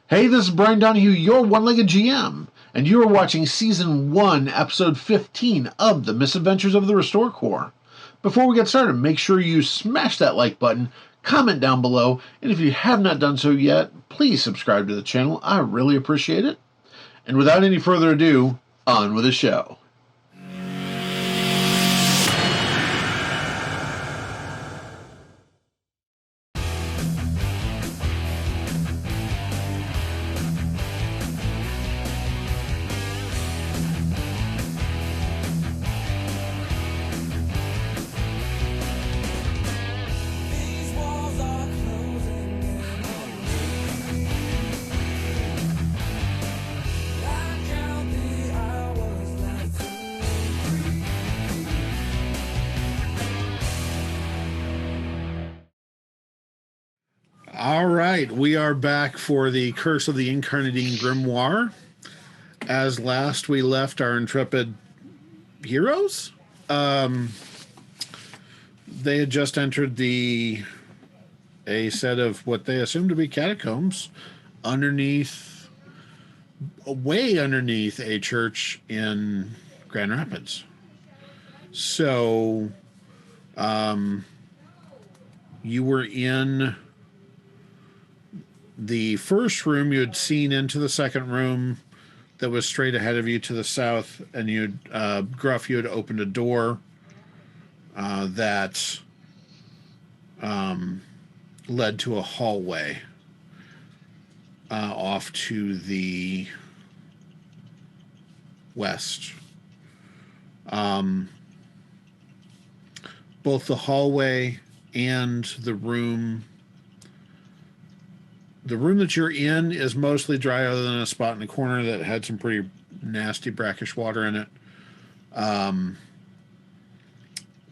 Hey, this is Bryan Donihue, your one-legged GM, and you are watching Season 1, Episode 15 of the Misadventures of the Restore Corps. Before we get started, make sure you smash that like button, comment down below, and if you have not done so yet, please subscribe to the channel. I really appreciate it. And without any further ado, on with the show. All right, we are back for the Curse of the Incarnadine Grimoire. As last we left our intrepid heroes, they had just entered a set of what they assumed to be catacombs way underneath a church in Grand Rapids. So, you were in the first room. You had seen into the second room that was straight ahead of you to the south, and Gruff, you had opened a door that led to a hallway off to the west. Both the hallway and the room that you're in is mostly dry, other than a spot in the corner that had some pretty nasty brackish water in it.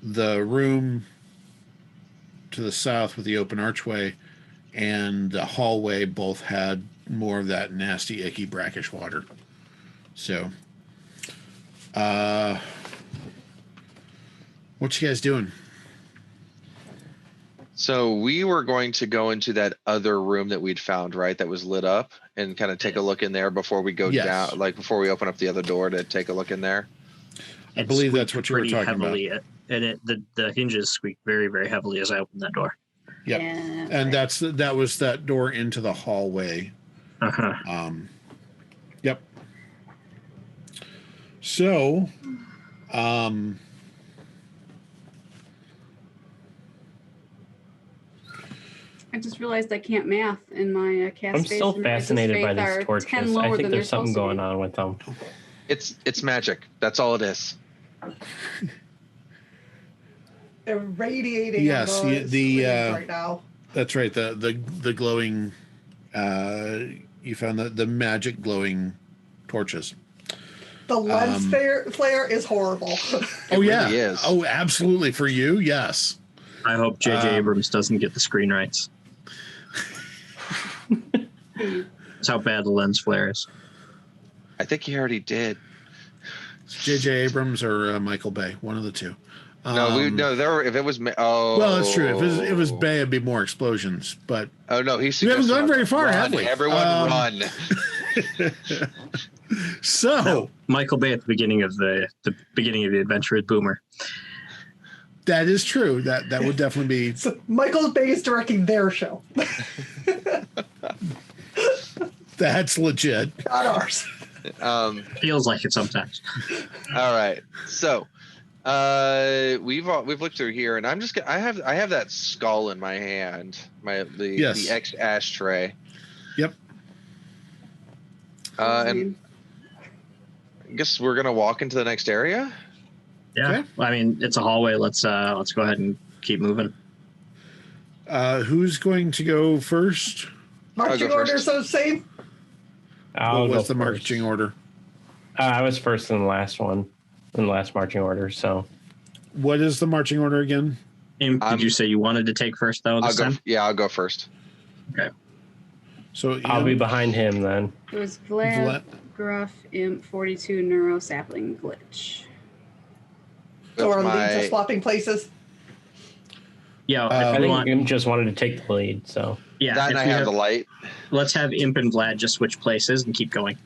The room to the south with the open archway and the hallway both had more of that nasty, icky, brackish water. So, what you guys doing? So we were going to go into that other room that we'd found, right? That was lit up, and kind of take a look in there before we go down, like before we open up the other door to take a look in there. I believe that's what you were talking heavily about. And the hinges squeaked very, very heavily as I opened that door. Yep. Yeah, and that was that door into the hallway. Uh-huh. Yep. So, I just realized I can't math in my cast. I'm still fascinated by these torches. I think there's something going on with them. It's magic. That's all it is. They're radiating. Yes, right now. That's right. The glowing. You found the magic glowing torches. The lens flare is horrible. Oh yeah. Really is. Oh, absolutely. For you, yes. I hope J.J. Abrams doesn't get the screen rights. That's how bad the lens flare is. I think he already did. J.J. Abrams or Michael Bay, one of the two. If it was well, that's true. If it was Bay, it'd be more explosions. But we haven't gone very far, have we? Everyone run. So no, Michael Bay at the beginning of the adventure with Boomer. That is true. That would definitely be. So Michael Bay is directing their show. That's legit. Not ours. Feels like it sometimes. All right, so we've looked through here, and I have that skull in my hand, the X ashtray. Yep. And I guess we're gonna walk into the next area. Yeah, okay. I mean, it's a hallway. Let's go ahead and keep moving. Who's going to go first? Marching order, so same. What was the marching order? I was first in the last one, in the last marching order. So, what is the marching order again? Did you say you wanted to take first though? I'll go first. Okay. So I'll be behind him then. It was Vlad, Gruff, Imp, 42, Neuro, Sapling, Glitch. So our leads are swapping places? Yeah, I think Imp just wanted to take the lead, so. Yeah, that and I have the light. let's have Imp and Vlad just switch places and keep going.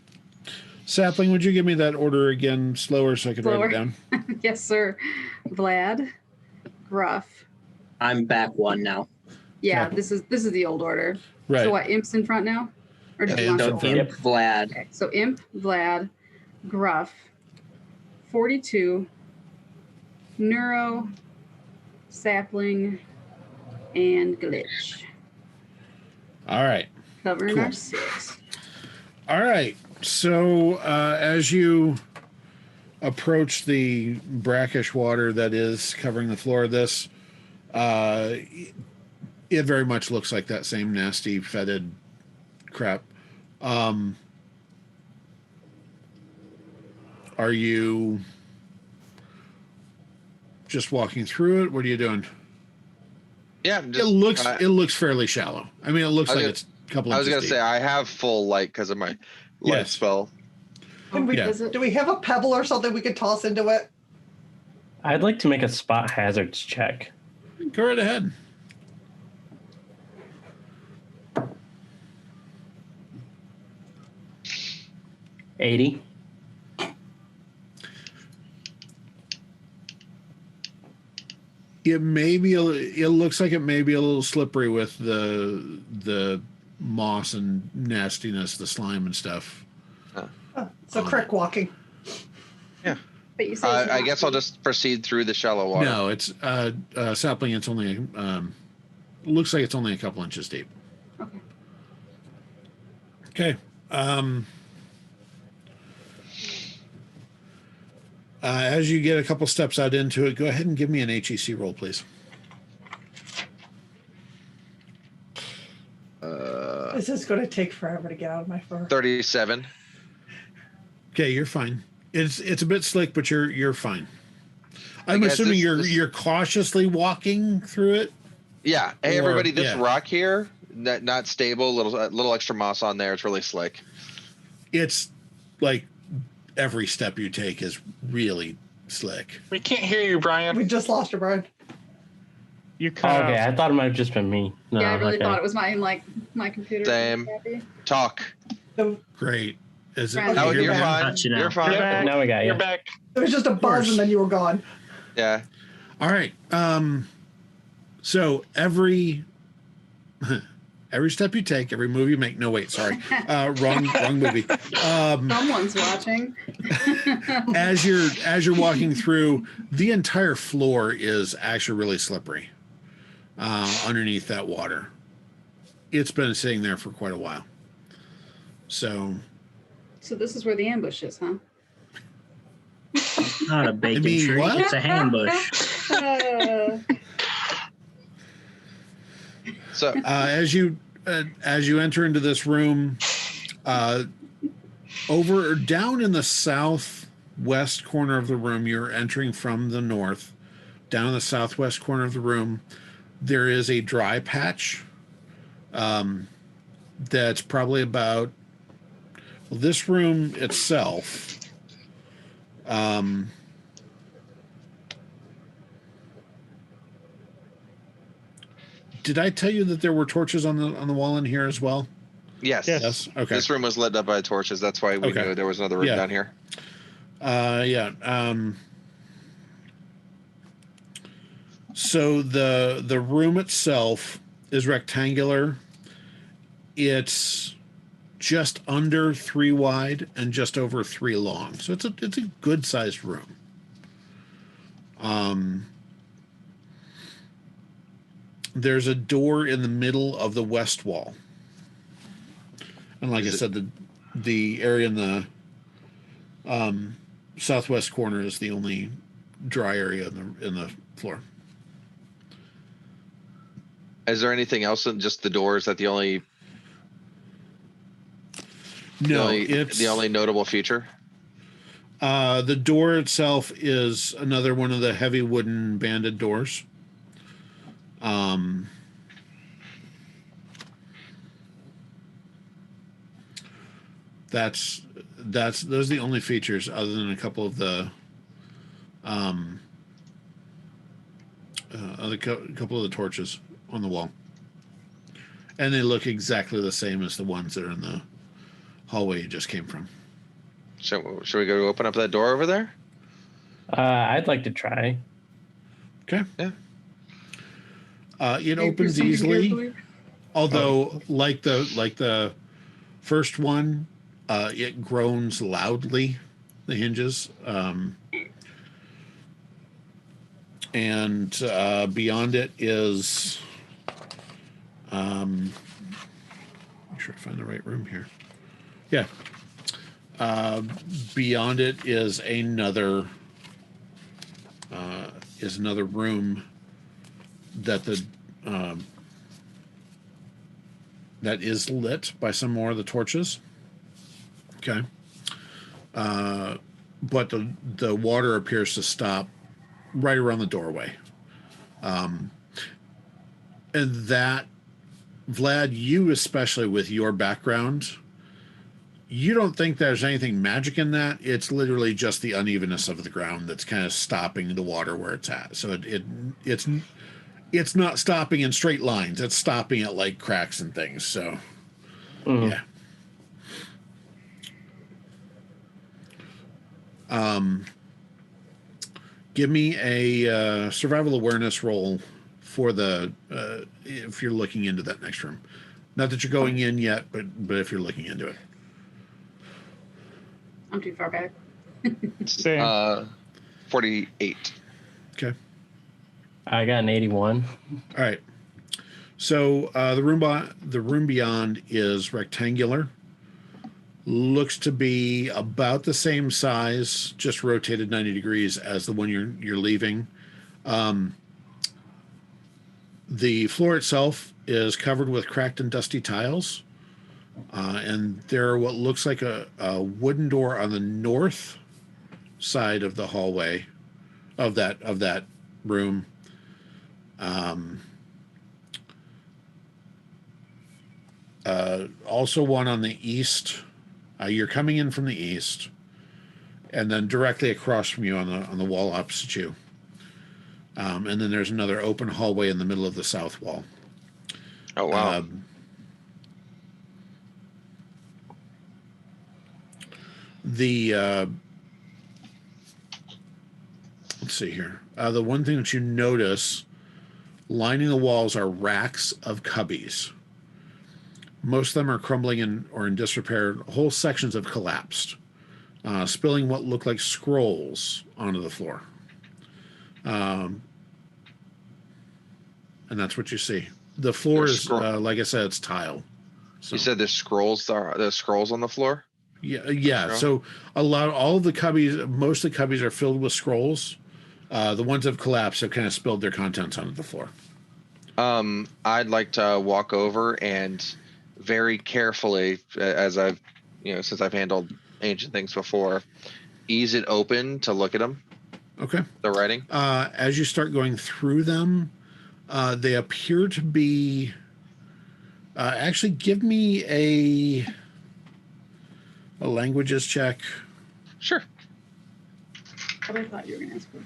Sapling, would you give me that order again slower so I could write it down? Yes, sir. Vlad, Gruff. I'm back one now. Yeah, Okay. this is the old order. Right. So what, Imp's in front now? Or did you want So to Imp, Vlad. Okay, so Imp, Vlad, Gruff, 42, Neuro, Sapling, and Glitch. All right. Covering our 6. All right. So as you approach the brackish water that is covering the floor of this, it very much looks like that same nasty, fetid crap. Are you just walking through it? What are you doing? Yeah, it looks fairly shallow. I mean, it looks like it's a couple inches I was going to deep. say, I have full light because of my light spell. And do we have a pebble or something we could toss into it? I'd like to make a spot hazards check. Go right ahead. $80. It looks like it may be a little slippery with the moss and nastiness, the slime and stuff. So crick walking. Yeah. But you say I guess I'll just proceed through the shallow water. No, it's Sapling. It's only looks like it's only a couple inches deep. Okay. As you get a couple steps out into it, go ahead and give me an HEC roll, please. This is going to take forever to get out of my fur. 37. Okay, you're fine. It's a bit slick, but you're fine. I'm assuming you're cautiously walking through it. Yeah. Hey, everybody, this rock here, not stable. Little extra moss on there. It's really slick. It's like every step you take is really slick. We can't hear you, Bryan. We just lost you, Bryan. You cut Okay, I thought it might have just been me. No, yeah, I really thought it was my computer. Same. Talk. Great. Is it? No, you're fine. You're fine. You're back. Now we got you. You're back. There was just a buzz and then you were gone. Yeah. All right. So every step you take, every move you make. No, wait, sorry, wrong movie. Someone's watching. as you're walking through, the entire floor is actually really slippery underneath that water. It's been sitting there for quite a while. So this is where the ambush is, huh? Not a bacon tree. What? It's a hambush. So as you enter into this room, down in the southwest corner of the room, you're entering from the north. Down in the southwest corner of the room, there is a dry patch. That's probably about this room itself. Did I tell you that there were torches on the wall in here as well? Yes. Okay. This room was lit up by torches. That's why we knew there was another room down here. So the room itself is rectangular. It's just under 3 wide and just over 3 long. So it's a good sized room. There's a door in the middle of the west wall. And like I said, the area in the southwest corner is the only dry area in the floor. Is there anything else than just the door? Is that the only? No, it's the only notable feature. The door itself is another one of the heavy wooden banded doors. Those are the only features, other than a couple of the couple of the torches on the wall. And they look exactly the same as the ones that are in the hallway you just came from. Should we go open up that door over there? I'd like to try. Okay. Yeah. It opens easily, although like the first one, it groans loudly. The hinges, and beyond it is. Make sure I find the right room here. Yeah. Beyond it is another room that that is lit by some more of the torches. Okay. But the water appears to stop right around the doorway. And that, Vlad, you especially with your background, you don't think there's anything magic in that. It's literally just the unevenness of the ground that's kind of stopping the water where it's at. So it's not stopping in straight lines. It's stopping at like cracks and things. So, yeah. Give me a survival awareness roll for the if you're looking into that next room. Not that you're going in yet, but if you're looking into it. I'm too far back. Same. 48. Okay. I got an 81. All right. So the room beyond is rectangular. Looks to be about the same size, just rotated 90 degrees as the one you're leaving. The floor itself is covered with cracked and dusty tiles. And there are what looks like a wooden door on the north side of the hallway of that room. Also one on the east. You're coming in from the east, and then directly across from you on the wall opposite you. And then there's another open hallway in the middle of the south wall. Oh wow. Let's see here. The one thing that you notice lining the walls are racks of cubbies. Most of them are crumbling or in disrepair. Whole sections have collapsed, spilling what look like scrolls onto the floor. And that's what you see. The floor is, like I said, it's tile. So. You said there's scrolls on the floor? Yeah. So all of the cubbies, most of the cubbies are filled with scrolls. The ones that have collapsed have kind of spilled their contents onto the floor. I'd like to walk over and very carefully, as I've, since I've handled ancient things before, ease it open to look at them. Okay. The writing. As you start going through them, they appear to be. Actually, give me a languages check. Sure. What I thought you were going to ask for.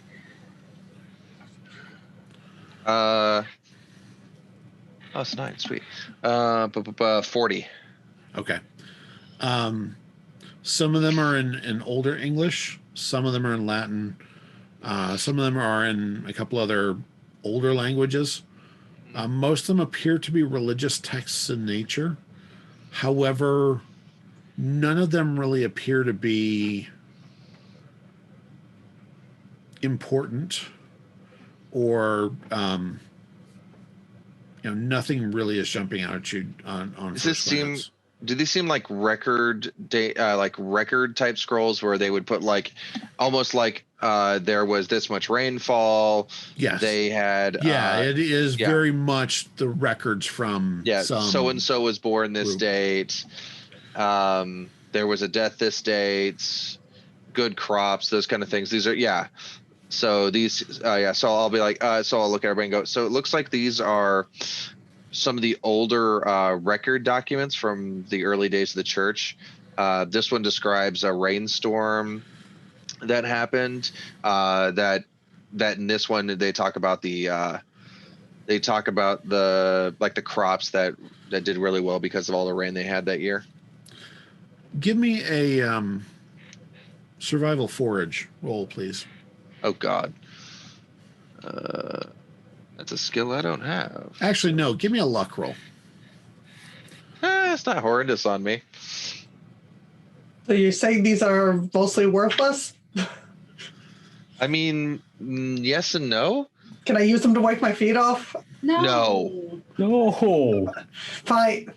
Oh, it's 9. Sweet. 40. Okay. Some of them are in older English. Some of them are in Latin. Some of them are in a couple other older languages. Most of them appear to be religious texts in nature. However, none of them really appear to be important or nothing really is jumping out at you on Does this seem? Do these seem like record type scrolls where they would put almost like there was this much rainfall? Yes. They had. It is very much the records from. Yeah. Some so and so was born this date. There was a death this date. Good crops. Those kind of things. These are So these, So I'll be like, so I'll look at everybody and go. So it looks like these are some of the older record documents from the early days of the church. This one describes a rainstorm that happened. That in this one they talk about the They talk about the crops that did really well because of all the rain they had that year. Give me a survival forage roll, please. Oh God. That's a skill I don't have. Actually, no. Give me a luck roll. It's not horrendous on me. So you're saying these are mostly worthless? I mean, yes and no. Can I use them to wipe my feet off? No. Fine.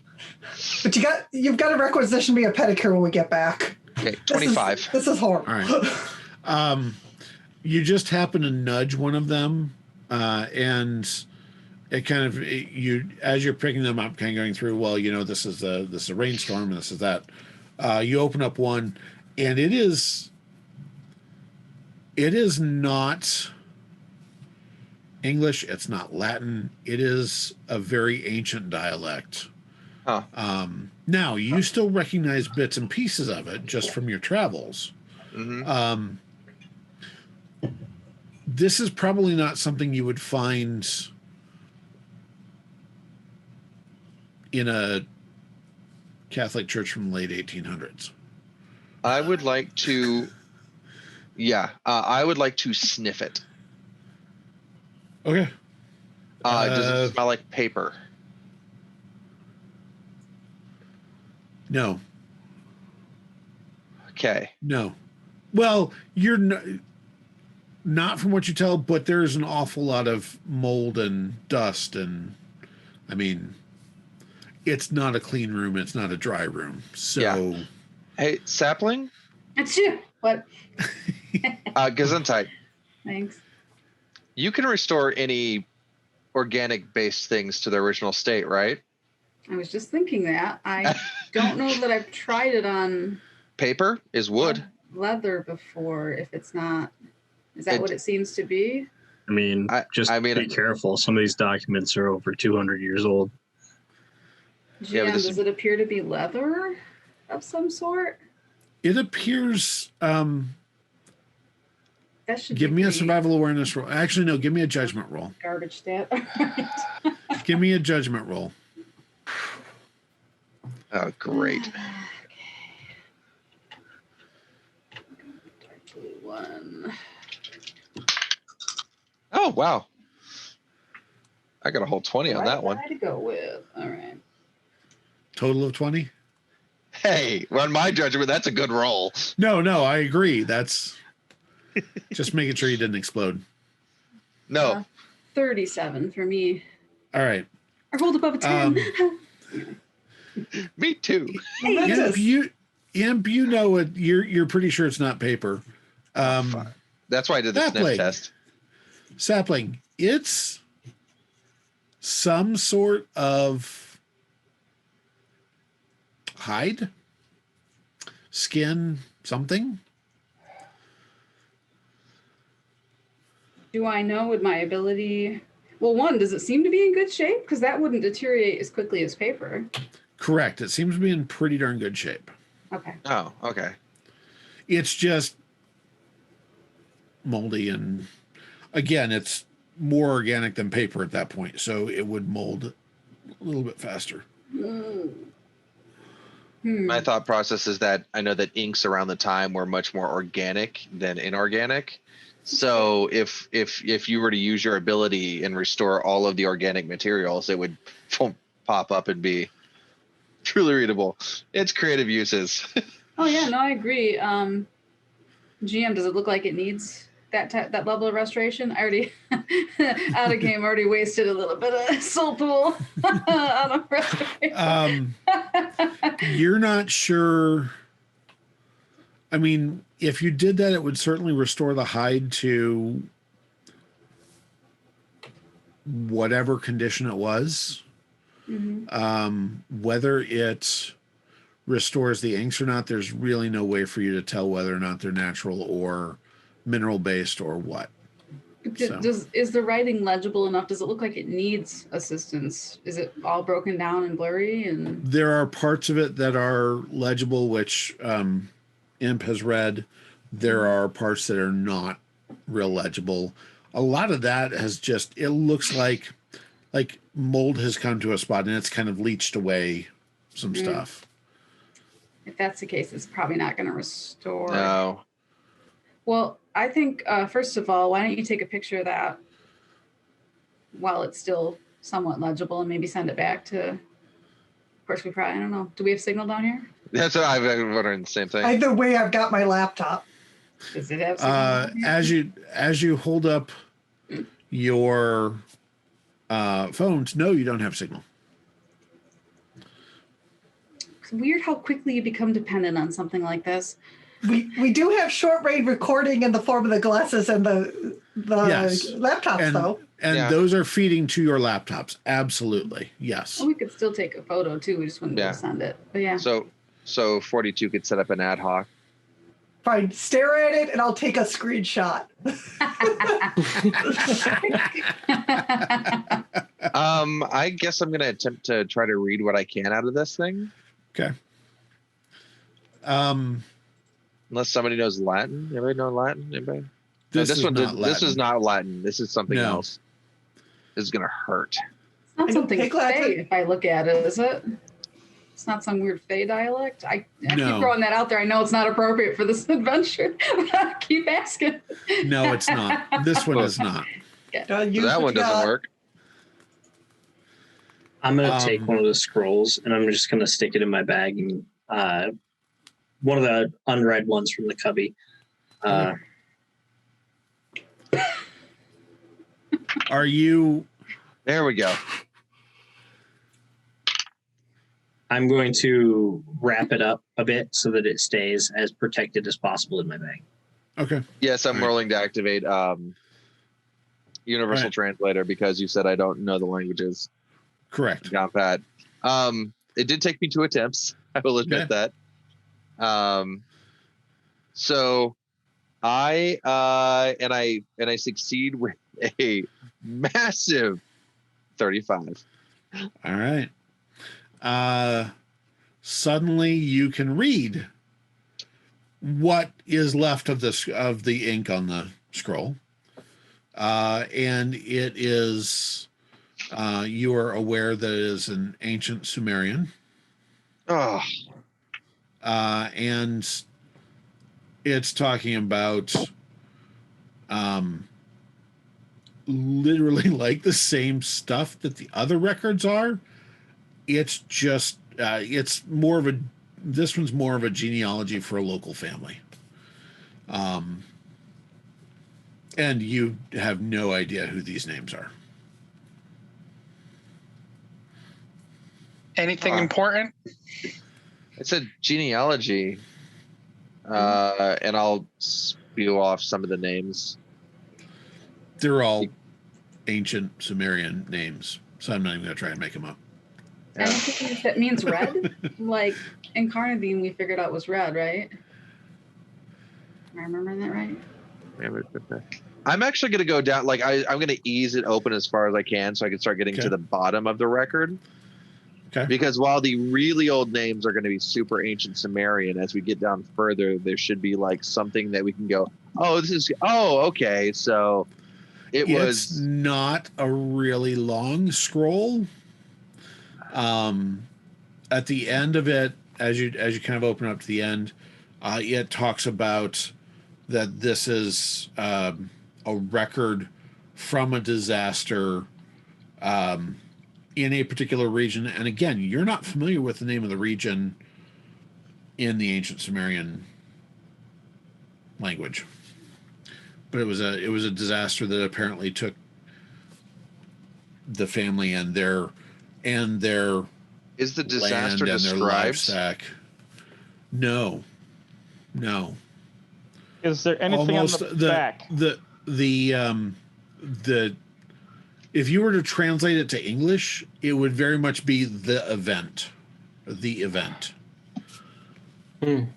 But you've got to requisition me a pedicure when we get back. Okay, 25. This is horrible. All right. You just happen to nudge one of them, and it kind of as you're picking them up, kind of going through. Well, this is a rainstorm, and this is that. You open up one, and it is not English. It's not Latin. It is a very ancient dialect. Huh. Now, you still recognize bits and pieces of it just from your travels. Mm-hmm. This is probably not something you would find in a Catholic church from the late 1800s. I would like to, I would like to sniff it. Okay. Does it smell like paper? No. Okay. No. Well, you're not from what you tell, but there's an awful lot of mold and dust, and I mean, it's not a clean room. It's not a dry room. So, yeah. Hey, Sapling? That's you. What? Gesundheit. Thanks. You can restore any organic-based things to their original state, right? I was just thinking that. I don't know that I've tried it on paper is wood. Leather before, if it's not. Is that what it seems to be? I mean, be careful. Some of these documents are over 200 years old. GM, does it appear to be leather of some sort? It appears. That should give me a survival awareness roll. Actually, no. Give me a judgment roll. Garbage stat. Give me a judgment roll. Oh, great. One. Oh, wow. I got a whole 20 on that one. To go with. All right. Total of 20? Hey, on my judgment, that's a good roll. No, I agree. That's just making sure you didn't explode. No. 37 for me. All right. I rolled above a 10. Me too. Imp, you know it. You're pretty sure it's not paper. That's why I did the sniff test. Sapling. It's some sort of hide, skin, something. Do I know with my ability? Well, one, does it seem to be in good shape? Because that wouldn't deteriorate as quickly as paper. Correct. It seems to be in pretty darn good shape. Okay. Oh, okay. It's just moldy, and again, it's more organic than paper at that point, so it would mold a little bit faster. My thought process is that I know that inks around the time were much more organic than inorganic. So if you were to use your ability and restore all of the organic materials, it would pop up and be truly readable. It's creative uses. Oh yeah, no, I agree. GM, does it look like it needs that level of restoration? I already out of game. Already wasted a little bit of soul pool on a restoration. You're not sure. I mean, if you did that, it would certainly restore the hide to whatever condition it was. Whether it restores the inks or not, there's really no way for you to tell whether or not they're natural or mineral based or what. Is the writing legible enough? Does it look like it needs assistance? Is it all broken down and blurry? And there are parts of it that are legible, which Imp has read. There are parts that are not real legible. A lot of that has it looks like like mold has come to a spot and it's kind of leached away some stuff. If that's the case, it's probably not going to restore. No. Well, I think, first of all, why don't you take a picture of that while it's still somewhat legible and maybe send it back to, of course, we probably, I don't know. Do we have signal down here? That's what I've been wondering the same thing. Either way, I've got my laptop. Does it have signal down here? As you hold up your phones, no, you don't have signal. It's weird how quickly you become dependent on something like this. We do have short range recording in the form of the glasses and the laptops, though. And those are feeding to your laptops. Absolutely. Yes. Well, we could still take a photo too. We just wouldn't be able to send it. But yeah. So 42 could set up an ad hoc. Fine. Stare at it and I'll take a screenshot. I guess I'm going to attempt to try to read what I can out of this thing. Okay. Unless somebody knows Latin. Anybody know Latin? Anybody? This is not Latin. This is something else. This is going to hurt. It's not something Fey, if I look at it, is it? It's not some weird Fey dialect? I keep throwing that out there. I know it's not appropriate for this adventure, but I keep asking. No, it's not. This one is not. So that one doesn't work. I'm going to take one of the scrolls, and I'm just going to stick it in my bag, and one of the unread ones from the cubby. Are you... There we go. I'm going to wrap it up a bit so that it stays as protected as possible in my bag. Okay. Yes, I'm rolling to activate Universal Translator because you said I don't know the languages. Correct. Got that. It did take me 2 attempts. I will admit that. So I succeed with a massive 35. All right. Suddenly you can read what is left of the ink on the scroll. And it is, you are aware that it is an ancient Sumerian. Oh. And it's talking about, literally like the same stuff that the other records are. It's just, this one's more of a genealogy for a local family. And you have no idea who these names are. Anything important? It's a genealogy. And I'll spew off some of the names. They're all ancient Sumerian names, so I'm not even going to try and make them up. Anything that means red? Like Incarnadine, we figured out was red, right? Am I remembering that right? I'm actually going to go down, like I'm going to ease it open as far as I can so I can start getting to the bottom of the record. Okay. Because while the really old names are going to be super ancient Sumerian, as we get down further, there should be like something that we can go, okay. So it's not a really long scroll. At the end of it, as you kind of open up to the end, it talks about that this is a record from a disaster in a particular region. And again, you're not familiar with the name of the region in the ancient Sumerian language, but it was a disaster that apparently took the family and their is the disaster land and their described? livestock. No. Is there anything Almost on the back? The if you were to translate it to English, it would very much be the event. The event. And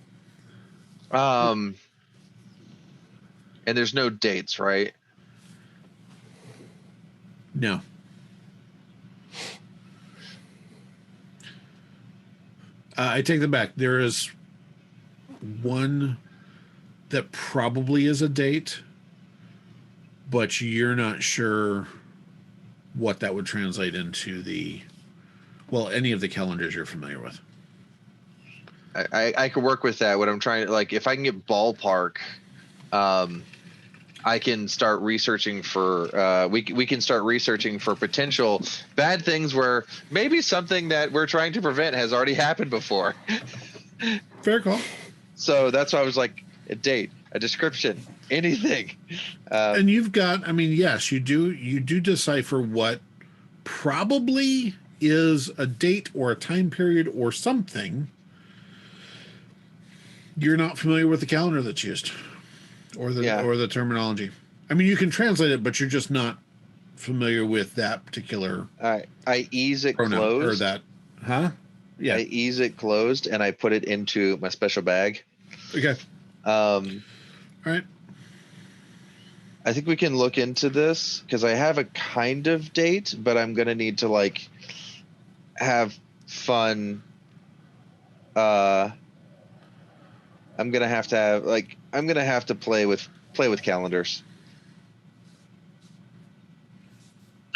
there's no dates, right? No. I take them back. There is one that probably is a date, but you're not sure what that would translate into any of the calendars you're familiar with. I could work with that. What I'm trying to, like, if I can get ballpark, I can start researching for we can start researching for potential bad things where maybe something that we're trying to prevent has already happened before. Fair call. So that's why I was like, a date, a description, anything. And you've got, I mean, yes, you do decipher what probably is a date or a time period or something. You're not familiar with the calendar that's used or the terminology. I mean, you can translate it, but you're just not familiar with that particular I ease it pronoun closed. or that. Huh? Yeah. I ease it closed and I put it into my special bag. Okay. All right. I think we can look into this because I have a kind of date, but I'm going to need to like have fun. I'm going to have to play with calendars.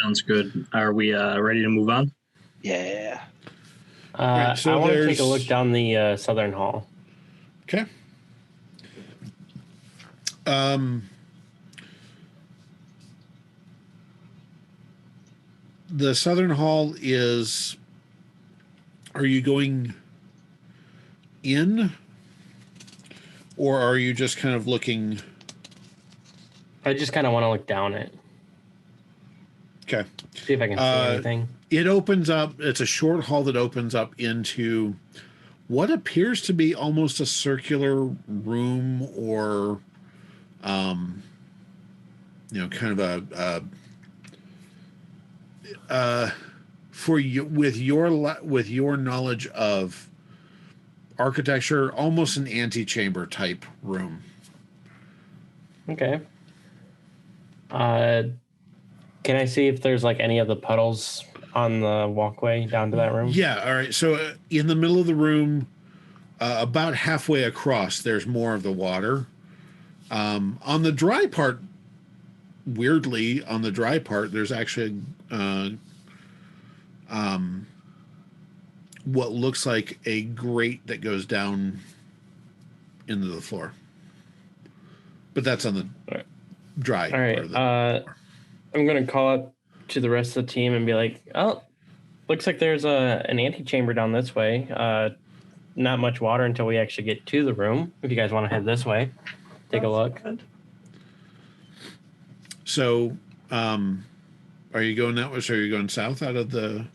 Sounds good. Are we ready to move on? Yeah. Right, so I want to take a look down the southern hall. Okay. The southern hall is. Are you going in, or are you just kind of looking? I just kind of want to look down it. Okay. See if I can see anything. It opens up. It's a short hall that opens up into what appears to be almost a circular room, or, kind of for you with your knowledge of architecture, almost an antechamber type room. Okay. Can I see if there's like any of the puddles on the walkway down to that room? Yeah. All right. So in the middle of the room, about halfway across, there's more of the water. On the dry part, weirdly, there's actually what looks like a grate that goes down into the floor. But that's on the dry part of the floor. I'm going to call up to the rest of the team and be like, oh, looks like there's an antechamber down this way. Not much water until we actually get to the room. If you guys want to head this way, take a look. Good. So, are you going that way? So are you going south out of the...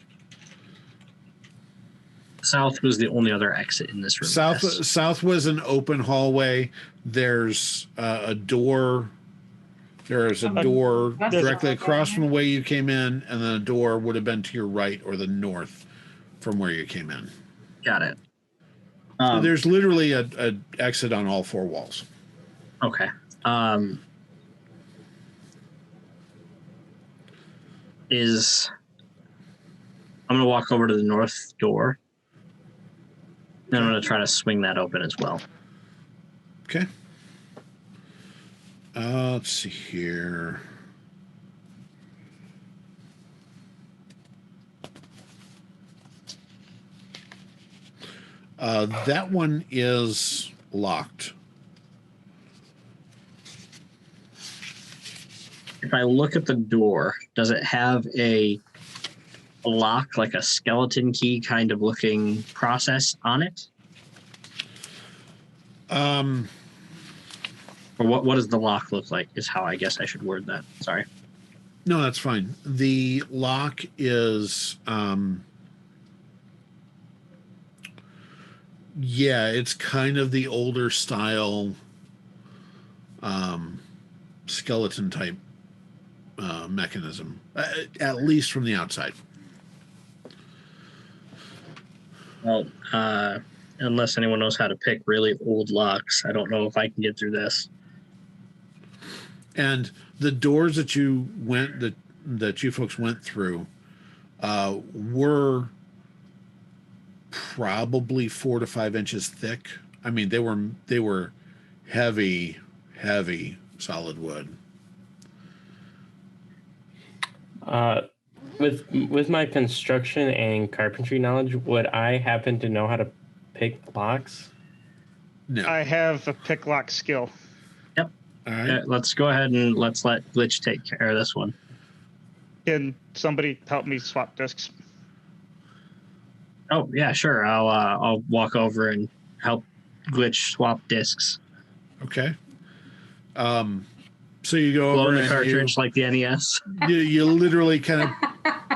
South was the only other exit in this room. South was an open hallway. There's a door... There's a door directly across from the way you came in, and then a door would have been to your right or the north from where you came in. Got it. So there's literally a exit on all four walls. Okay. I'm going to walk over to the north door, and I'm going to try to swing that open as well. Okay. Let's see here. That one is locked. If I look at the door, does it have a lock, like a skeleton key kind of looking process on it? Or what does the lock look like is how I guess I should word that. Sorry. No, that's fine. The lock is, it's kind of the older style skeleton type mechanism, at least from the outside. Well, unless anyone knows how to pick really old locks, I don't know if I can get through this. And the doors that you folks went through were probably 4 to 5 inches thick. I mean, they were heavy solid wood. With my construction and carpentry knowledge, would I happen to know how to pick locks? No. I have a pick lock skill. Yep. All right. Let's go ahead and let's let Glitch take care of this one. Can somebody help me swap discs? Oh yeah, sure. I'll walk over and help Glitch swap discs. Okay. So you go Blow over the and cartridge like the NES. you literally kind of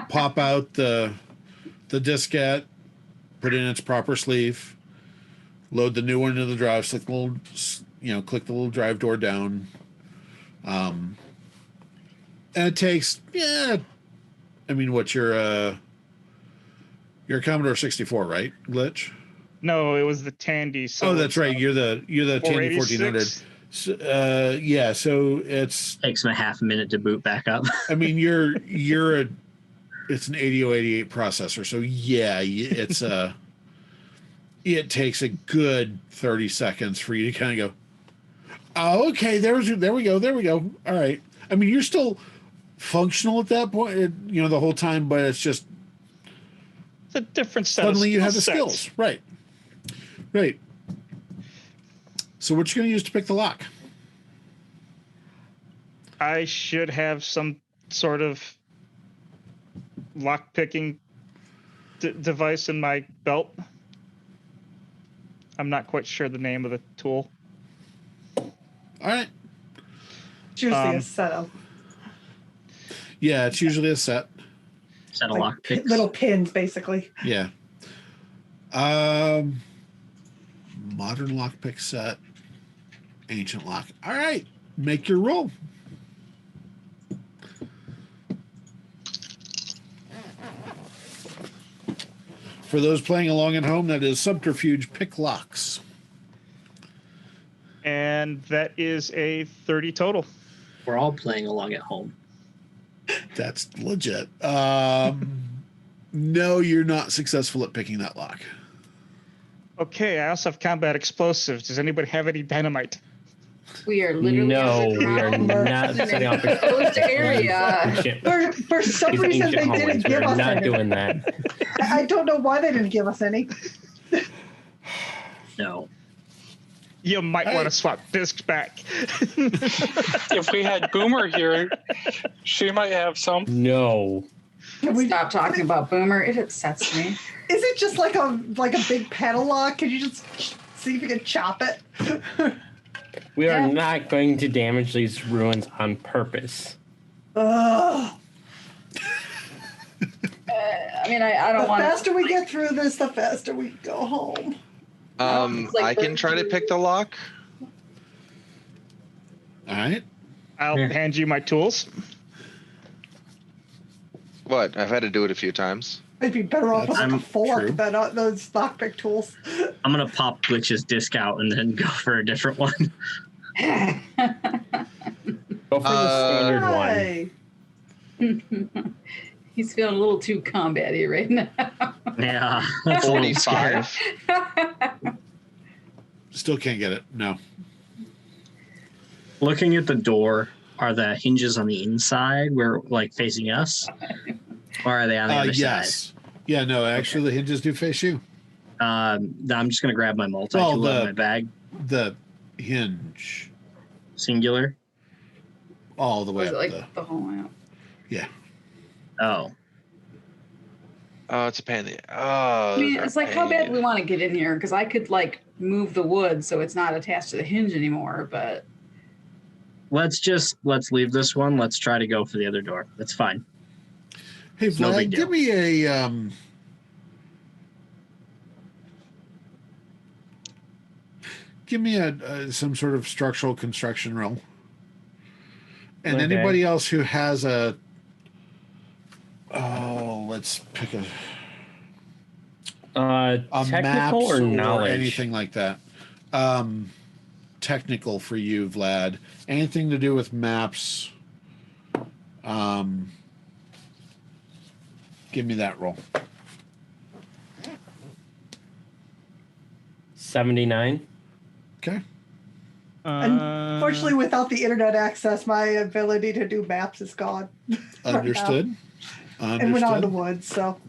pop out the diskette, put it in its proper sleeve, load the new one into the drive, click the little drive door down. And it takes what's your Commodore 64, right? Glitch? No, it was the Tandy. So that's right. You're the Tandy 1400. So it's takes me half a minute to boot back up. I mean, it's an 8088 processor, so yeah, it's it takes a good 30 seconds for you to kind of go, oh, okay, there we go. All right. I mean, you're still functional at that point, the whole time, but it's just it's a different set. Suddenly of you have the sets. skills, right? So what you going to use to pick the lock? I should have some sort of lock picking device in my belt. I'm not quite sure the name of the tool. All right. It's usually a setup. Yeah, it's usually a set. Set of lock picks. Little pins, basically. Yeah. Modern lockpick set. Ancient lock. All right. Make your roll. For those playing along at home, that is Subterfuge Pick Locks. And that is a 30 total. We're all playing along at home. That's legit. No, you're not successful at picking that lock. Okay, I also have combat explosives. Does anybody have any dynamite? We are literally not setting off a closed area. For some reason, they didn't give us not any. doing that. I don't know why they didn't give us any. No. You might want to swap discs back. If we had Boomer here, she might have some. No. Can we Stop talking about Boomer. It upsets me. Is it just like a big pedal lock? Can you just see if you can chop it? We are not going to damage these ruins on purpose. Ugh. I mean, I don't want The faster we get through this, the faster we go home. I can try to pick the lock. All right. I'll hand you my tools. What? I've had to do it a few times. I'd be better off with a fork true. than those lockpick tools. I'm going to pop Glitch's disc out and then go for a different one. Go for the standard one. He's feeling a little too combat-y right now. Yeah. That's 45. Still can't get it. No. Looking at the door, are the hinges on the inside where like facing us? Or are they on the other yes. Yeah, no, actually the hinges do face you. side? I'm just going to grab my multi-tool out of my bag. The hinge. Singular? All the way Was up. it like the whole way up? Yeah. Oh. Oh, it's a pain. Oh, I mean, it's like, how bad do we want to get in here? Because I could like move the wood so it's not attached to the hinge anymore, but Let's leave this one. Let's try to go for the other door. That's fine. Hey, It's no Vlad, big deal. give me some sort of structural construction roll. And Okay. anybody else who has let's pick a Technical maps or knowledge? anything like that. Technical for you, Vlad. Anything to do with maps. Give me that roll. 79. Okay. Unfortunately, without the internet access, my ability to do maps is gone. Understood. And we're not in the woods, so.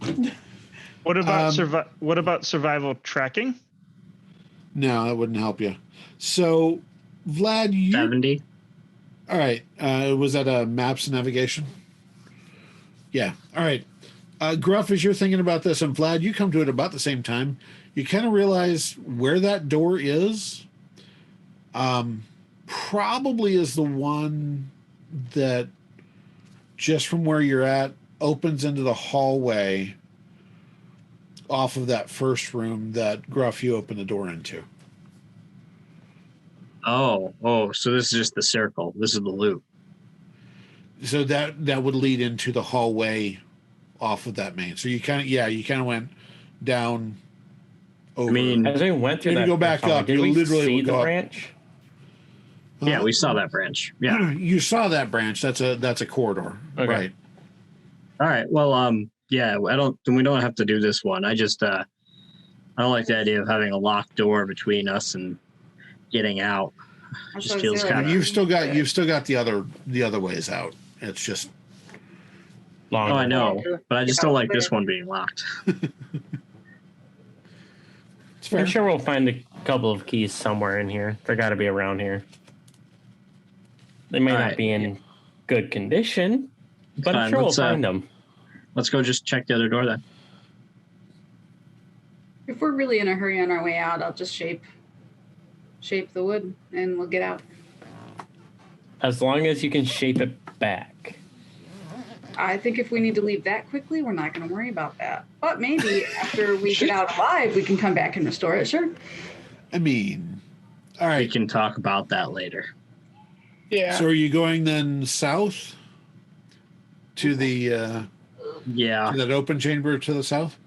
What about survival tracking? No, that wouldn't help you. So, Vlad, you 70. All right. Was that a maps and navigation? Yeah. All right. Gruff, as you're thinking about this, and Vlad, you come to it about the same time. You kind of realize where that door is. Probably is the one that, just from where you're at, opens into the hallway off of that first room that Gruff you opened the door into. Oh, so this is just the circle. This is the loop. So that would lead into the hallway off of that main. So you kind of went down over. I mean, as we went through that, go back up. Did You we literally see would the go up. branch? Yeah, we saw that branch. Yeah, you saw that branch. That's a corridor, Okay. right? All right. Well, yeah, we don't have to do this one. I just I don't like the idea of having a locked door between us and getting out. Just feels kind of. You've still got the other ways out. It's just longer. Oh, I know, but I just don't like this one being locked. I'm sure we'll find a couple of keys somewhere in here. They got to be around here. They may not be in good condition, but I'm sure we'll find them. Let's go just check the other door then. If we're really in a hurry on our way out, I'll just shape the wood and we'll get out. As long as you can shape it back. I think if we need to leave that quickly, we're not going to worry about that. But maybe after we get out alive, we can come back and restore it. Sure. I mean, all right. We can talk about that later. Yeah. So are you going then south to the to that open chamber to the south?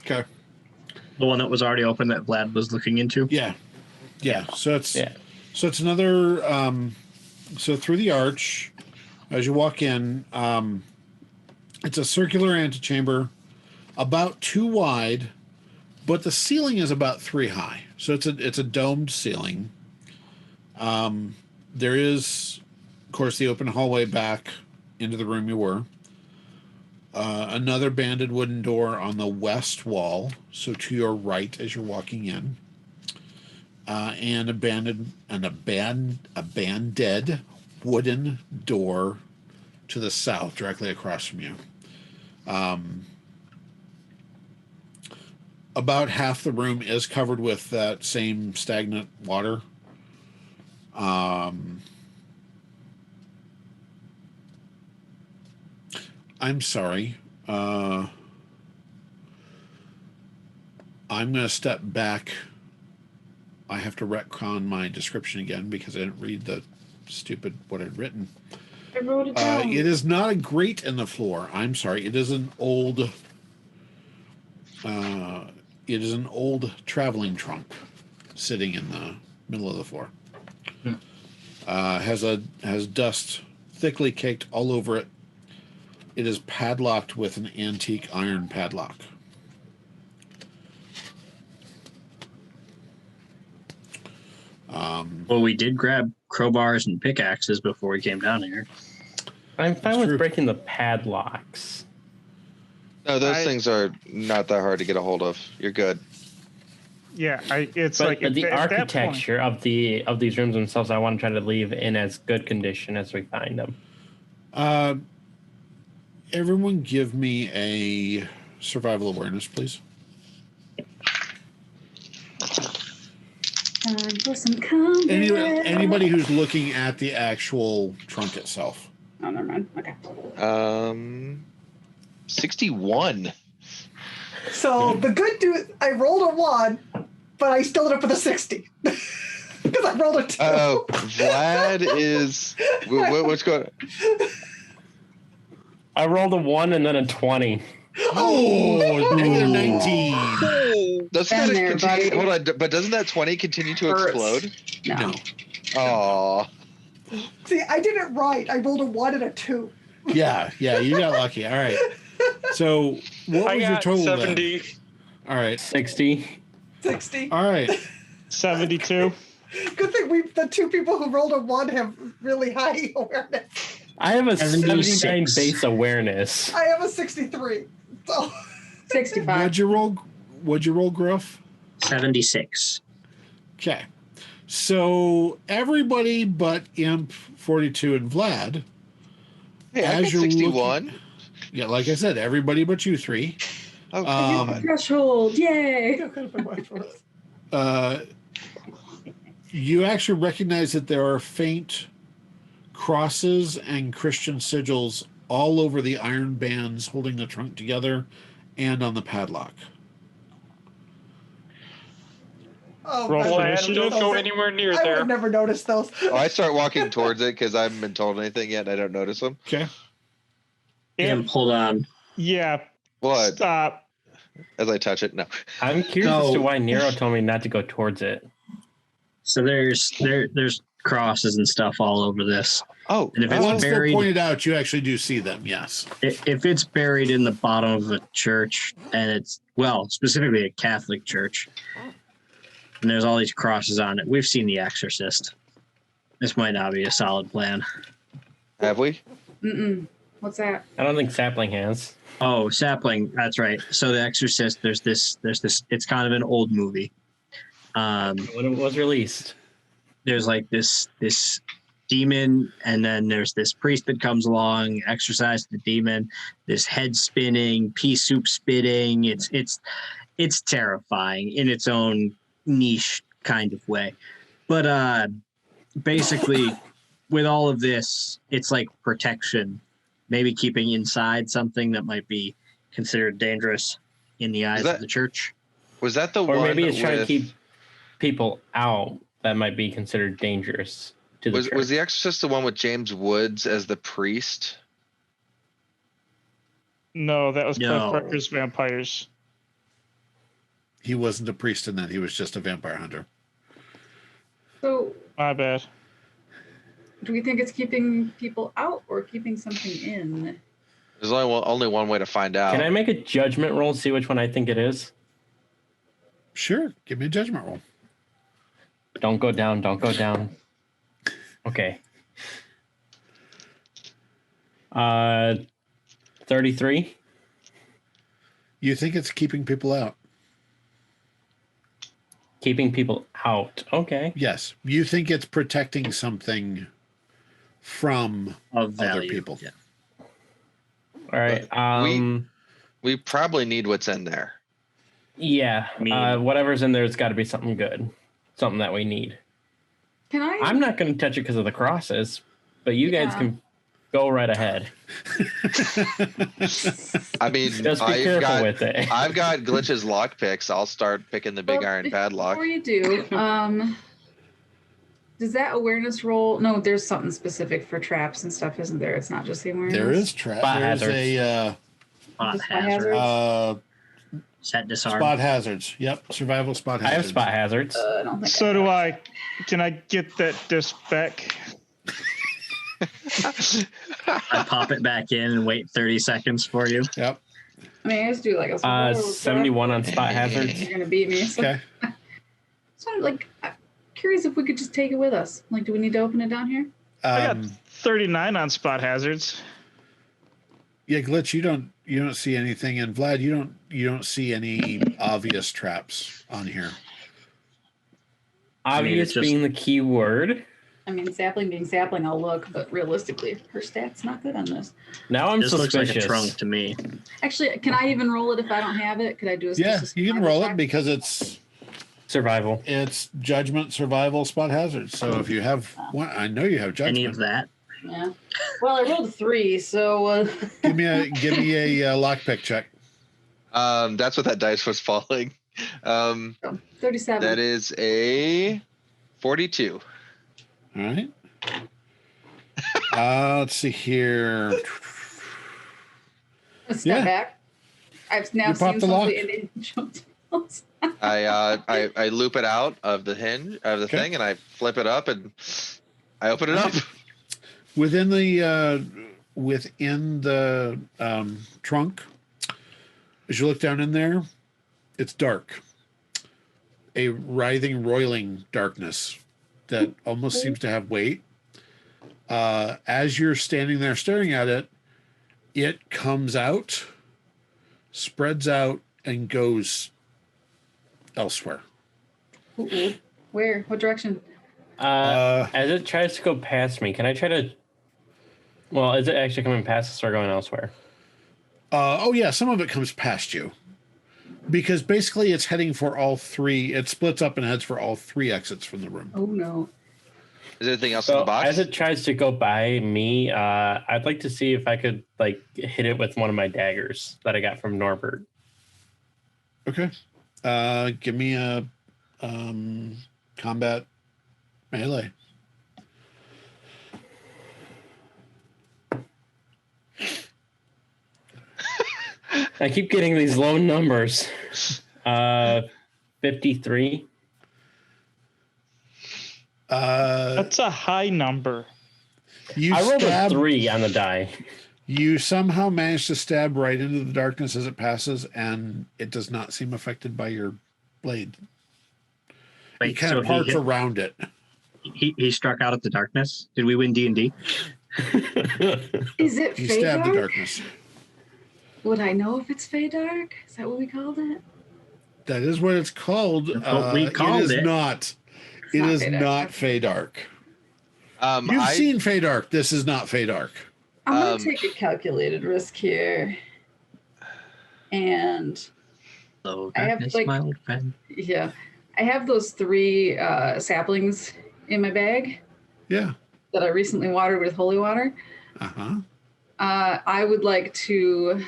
Okay. The one that was already open that Vlad was looking into? Yeah. So it's another so through the arch as you walk in, it's a circular antechamber about 2 wide, but the ceiling is about 3 high. So it's a domed ceiling. There is, of course, the open hallway back into the room you were. Another banded wooden door on the west wall, so to your right as you're walking in. And a banded wooden door to the south, directly across from you. About half the room is covered with that same stagnant water. I'm sorry. I'm going to step back. I have to retcon my description again because I didn't read the stupid what I'd written. I wrote it down. It is not a grate in the floor. I'm sorry. It is an old traveling trunk sitting in the middle of the floor. Has dust thickly caked all over it. It is padlocked with an antique iron padlock. Well, we did grab crowbars and pickaxes before we came down here. I'm fine with breaking the padlocks. No, those things are not that hard to get a hold of. You're good. Yeah, it's but like the architecture of these rooms themselves, I want to try to leave in as good condition as we find them. Everyone, give me a survival awareness, please. Anybody who's looking at the actual trunk itself. Oh, never mind. Okay. 61. So the good news, I rolled a 1, but I still ended up with a 60 because I rolled a 2. Oh, Vlad is. What's going on? I rolled a 1 and then a 20. Oh, negative 19. Doesn't that continue? Hold on, but doesn't that 20 continue to explode? No. Oh. See, I did it right. I rolled a 1 and a 2. Yeah, you got lucky. All right. So what was your total 70. then? All right. 60. 60. All right. 72. Good thing the 2 people who rolled a 1 have really high awareness. I have a 79 76. base awareness. I I have a 76. 79 base awareness. I have a 63. So 65. What'd you roll, Gruff? 76. Okay. So everybody but Imp 42 and Vlad. Hey, I As got you're 61. Yeah, like I said, everybody but you three. Oh, Um, Threshold. Yay. You actually recognize that there are faint crosses and Christian sigils all over the iron bands holding the trunk together and on the padlock. oh, Roll God. for Vlad, initiative. don't go anywhere near I would there. have never noticed those. Oh, I start walking towards it because I haven't been told anything yet and I don't notice them. Okay. Imp, hold on. Yeah. What? Stop. As I touch it, no. I'm curious as to So- why Neuro told me not to go towards it. So there's crosses and stuff all over this. Oh, And if it's Once they're buried, pointed out, you actually do see them, yes. if it's buried in the bottom of a church, and it's, well, specifically a Catholic church, and there's all these crosses on it, we've seen The Exorcist. This might not be a solid plan. have we? Mm-mm. What's that? I don't think Sapling has. Oh, Sapling, that's right. So The Exorcist, there's this. It's kind of an old movie. When it was released. There's like this demon, and then there's this priest that comes along, exorcises the demon. This head spinning, pea soup spitting. It's terrifying in its own niche kind of way. But basically, with all of this, it's like protection. Maybe keeping inside something that might be considered dangerous in the eyes of the church. Was that the Or one? maybe it's trying to with- keep people out that might be considered dangerous to the church. Was The Exorcist the one with James Woods as the priest? No, that was No. Cliff Barker's Vampires. He wasn't a priest in that. He was just a vampire hunter. So, My bad. do we think it's keeping people out or keeping something in? There's only one way to find out. Can I make a judgment roll and see which one I think it is? Sure. Give me a judgment roll. Don't go down. Don't go down. Okay. 33. You think it's keeping people out? Keeping people out. Okay. Yes. You think it's protecting something from Of other value. people. Yeah. All right. We probably need what's in there. Yeah. I mean- Whatever's in there, it's got to be something good. Something that we need. Can I? I'm not going to touch it because of the crosses, but you guys Yeah. can go right ahead. I mean, Just be careful with it. I've got Glitch's lock picks. I'll start picking the big iron padlock. Before you do, does that awareness roll? No, there's something specific for traps and stuff, isn't there? It's not just the awareness. There is trap. Spot There's hazards. Spot Just spot hazard. hazards? Set disarm. Spot hazards. Yep. Survival spot I hazards. have spot hazards. I don't think So do I. Can I get that disc back? I pop it back in and wait 30 seconds for you. Yep. I mean, I just do like a survival stuff. 71 on spot hazards. You're gonna beat me. So, Okay. so I'm like curious if we could just take it with us. Like, do we need to open it down here? I got 39 on spot hazards. Yeah, Glitch, you don't see anything, and Vlad, you don't see any obvious traps on here. Obvious it's just- being the key word. I mean, sapling being sapling, I'll look, but realistically, her stat's not good on this. Now I'm This looks like suspicious. a trunk to me. Actually, can I even roll it if I don't have it? Could I do a Yeah, just a you can survival roll it check? because it's Survival. judgment, survival, spot hazards. So if you have one, I know you have judgment. Any of that? Yeah. Well, I rolled a 3, so Give me a lockpick check. That's what that dice was falling. 37. That is a 42. All right. Let's see here. Let's step yeah. back. I've now You pop seen the some of lock? the Indian jump. I loop it out of the hinge of the Okay. thing, and I flip it up, and I open it up. Within the trunk, as you look down in there, it's dark. A writhing, roiling darkness that almost seems to have weight. As you're standing there staring at it, it comes out, spreads out, and goes elsewhere. Ooh. Where? What direction? As it tries to go past me, can I try to... Well, is it actually coming past us or going elsewhere? Oh, yeah, some of it comes past you. Because basically it's heading for all three. It splits up and heads for all three exits from the room. Oh, no. Is there anything else in the box? As it tries to go by me, I'd like to see if I could like hit it with one of my daggers that I got from Norbert. Okay. Give me a combat melee. I keep getting these low numbers. 53. That's a high number. I rolled a 3 on the die. You somehow manage to stab right into the darkness as it passes, and it does not seem affected by your blade. Wait, It kind of parts around it. He struck out at the darkness. Did we win D&D? Is it You Fey stabbed Dark? the darkness. Would I know if it's Fey Dark? Is that what we called it? That is what it's called. That's what we called it. Is it. not. It not is Fey Dark. not Fey Dark. You've seen Fey Dark. This is not Fey Dark. I'm going to take a calculated risk here. And Hello, I have, darkness, like- my old friend. yeah, I have those 3 saplings in my bag Yeah. that I recently watered with holy water. Uh-huh. I would like to,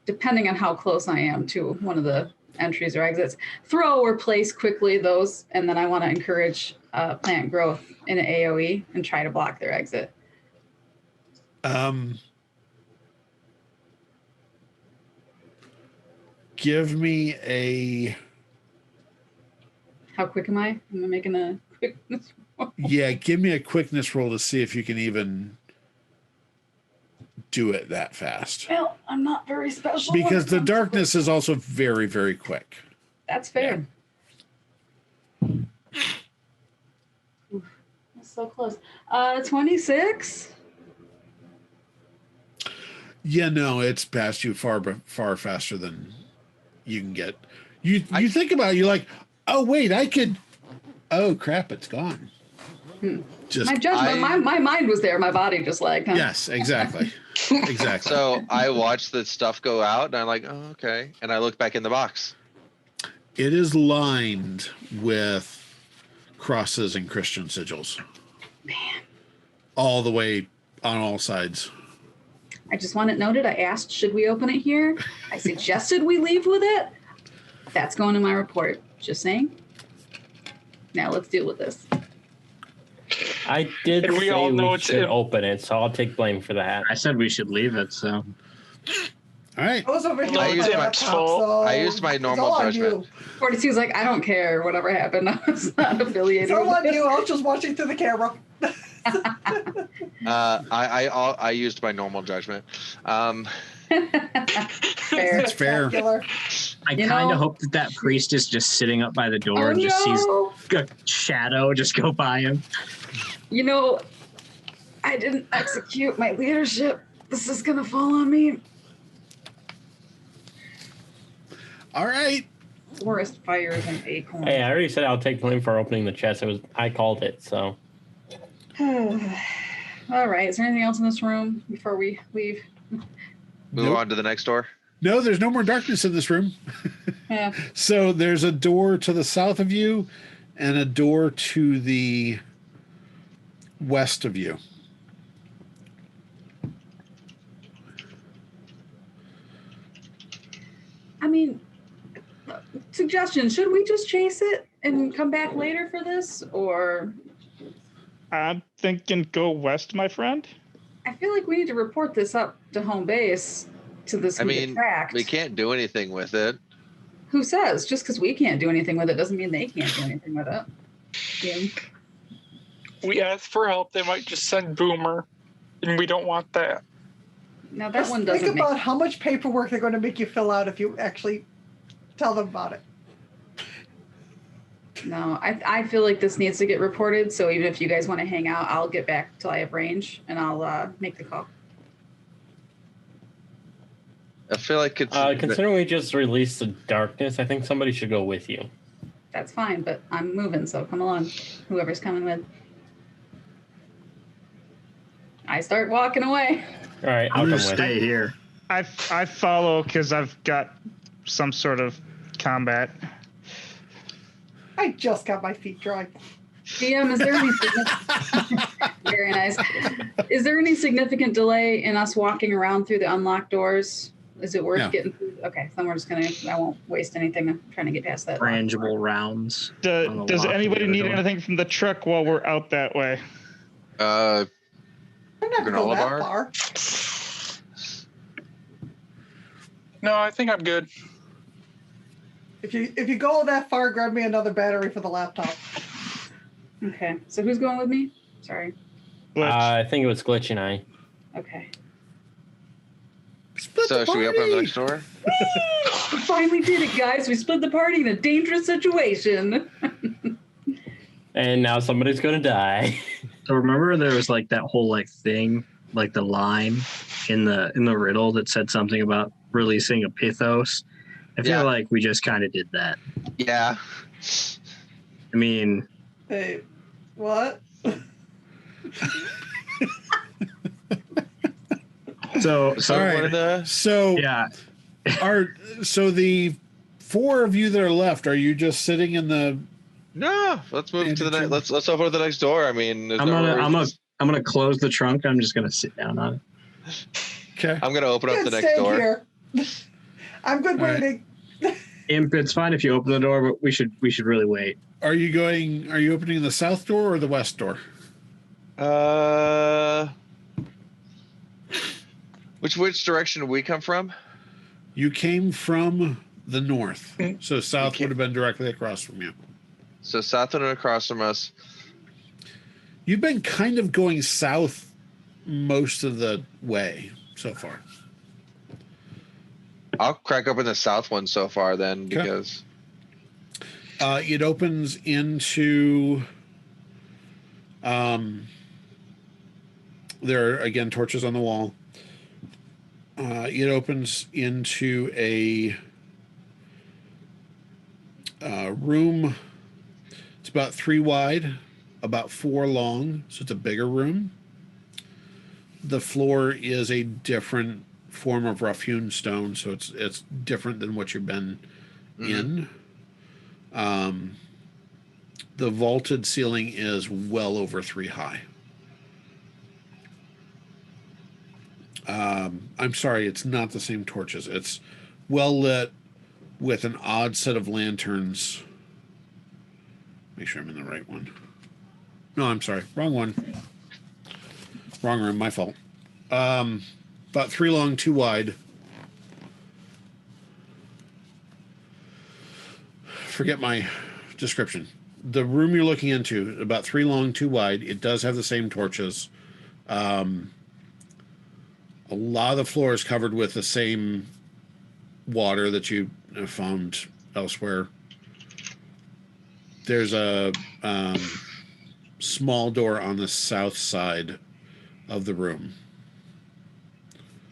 depending on how close I am to one of the entries or exits, throw or place quickly those, and then I want to encourage plant growth in an AoE and try to block their exit. Give me a... How quick am I? Am I making a quickness roll? Yeah, give me a quickness roll to see if you can even do it that fast. Well, I'm not very special. Because the darkness is also very, very quick. That's fair. Oof, that's so close. 26. Yeah, no, it's past you far faster than you can get. You think about it, you're like, oh wait, I could. Oh crap, it's gone. Just My judgment, my mind was there. My body just like. Huh? yes, exactly, exactly. So I watched the stuff go out, and I'm like, oh, okay. And I look back in the box. It is lined with crosses and Christian sigils. Man. All the way on all sides. I just want it noted. I asked, should we open it here? I suggested we leave with it. That's going in my report. Just saying. Now let's deal with this. I did And we say all know we it's should in- open it, so I'll take blame for that. I said we should leave it, so. All right. I was over here I with used my my- laptop, fault. so I used my it's normal all on judgment. you. 42's like, I don't care. Whatever happened. I was not affiliated It's all with on this. you. I was just watching through the camera. I used my normal judgment. Fair. That's fair. Spectacular. I You kind know- of hope that priest is just sitting up by the door Oh, and just sees no. a shadow just go by him. You know, I didn't execute my leadership. This is going to fall on me. All right. Forest fires and acorn. Hey, I already said I'll take blame for opening the chest. I called it, so. All right. Is there anything else in this room before we leave? Move Nope. on to the next door. No, there's no more darkness in this room. Yeah. So there's a door to the south of you and a door to the west of you. I mean, suggestion, should we just chase it and come back later for this? Or I'm thinking go west, my friend. I feel like we need to report this up to home base to this I who mean, tracked. we can't do anything with it. Who says? Just because we can't do anything with it doesn't mean they can't do anything with it. Yeah. We asked for help. They might just send Boomer, and we don't want that. Now that Just one doesn't think make about how much paperwork they're going to make you fill out if you actually tell them about it. No, I feel like this needs to get reported. So even if you guys want to hang out, I'll get back till I have range, and I'll make the call. I feel like it's considering we just released the darkness, I think somebody should go with you. That's fine, but I'm moving, so come along. Whoever's coming with. I start walking away. All right, I'm I'll gonna come with. stay here. I follow because I've got some sort of combat. I just got my feet dry. DM, is there any very nice? Is there any significant delay in us walking around through the unlocked doors? Is it worth getting through? Okay, then we're just gonna. I won't waste anything. I'm trying to get past that. Frangible rounds. Does anybody need anything from the truck while we're out that way? I'm not Granola going that bar? far. No, I think I'm good. If you go that far, grab me another battery for the laptop. Okay, so who's going with me? Sorry. I think it was Glitch and I. Okay. So should we open up the next door? We finally did it, guys. We split the party in a dangerous situation. And now somebody's gonna die. So remember there was like that whole like thing, like the line in the riddle that said something about releasing a Pythos. I feel like we just kind of did that. Yeah. I mean, Hey, what? so All right. So yeah. So the four of you that are left, are you just sitting in the? No, let's move to the next. Let's open the next door. I mean, I'm gonna close the trunk. I'm just gonna sit down on it. Okay. I'm gonna open up the next Stay door. here. I'm good waiting. Imp, it's fine if you open the door, but we should really wait. Are you opening the south door or the west door? Which direction did we come from? You came from the north, so south would have been directly across from you. So south and across from us. You've been kind of going south most of the way so far. I'll crack open the south one so far then, because it opens into. There are again torches on the wall. It opens into a room. It's about 3 wide, about 4 long, so it's a bigger room. The floor is a different form of rough-hewn stone, so it's different than what you've been in. The vaulted ceiling is well over 3 high. I'm sorry, it's not the same torches. It's well lit with an odd set of lanterns. Make sure I'm in the right one. No, I'm sorry. Wrong one. Wrong room. My fault. About 3 long, 2 wide. Forget my description. The room you're looking into, about 3 long, 2 wide. It does have the same torches. A lot of the floor is covered with the same water that you have found elsewhere. There's a small door on the south side of the room.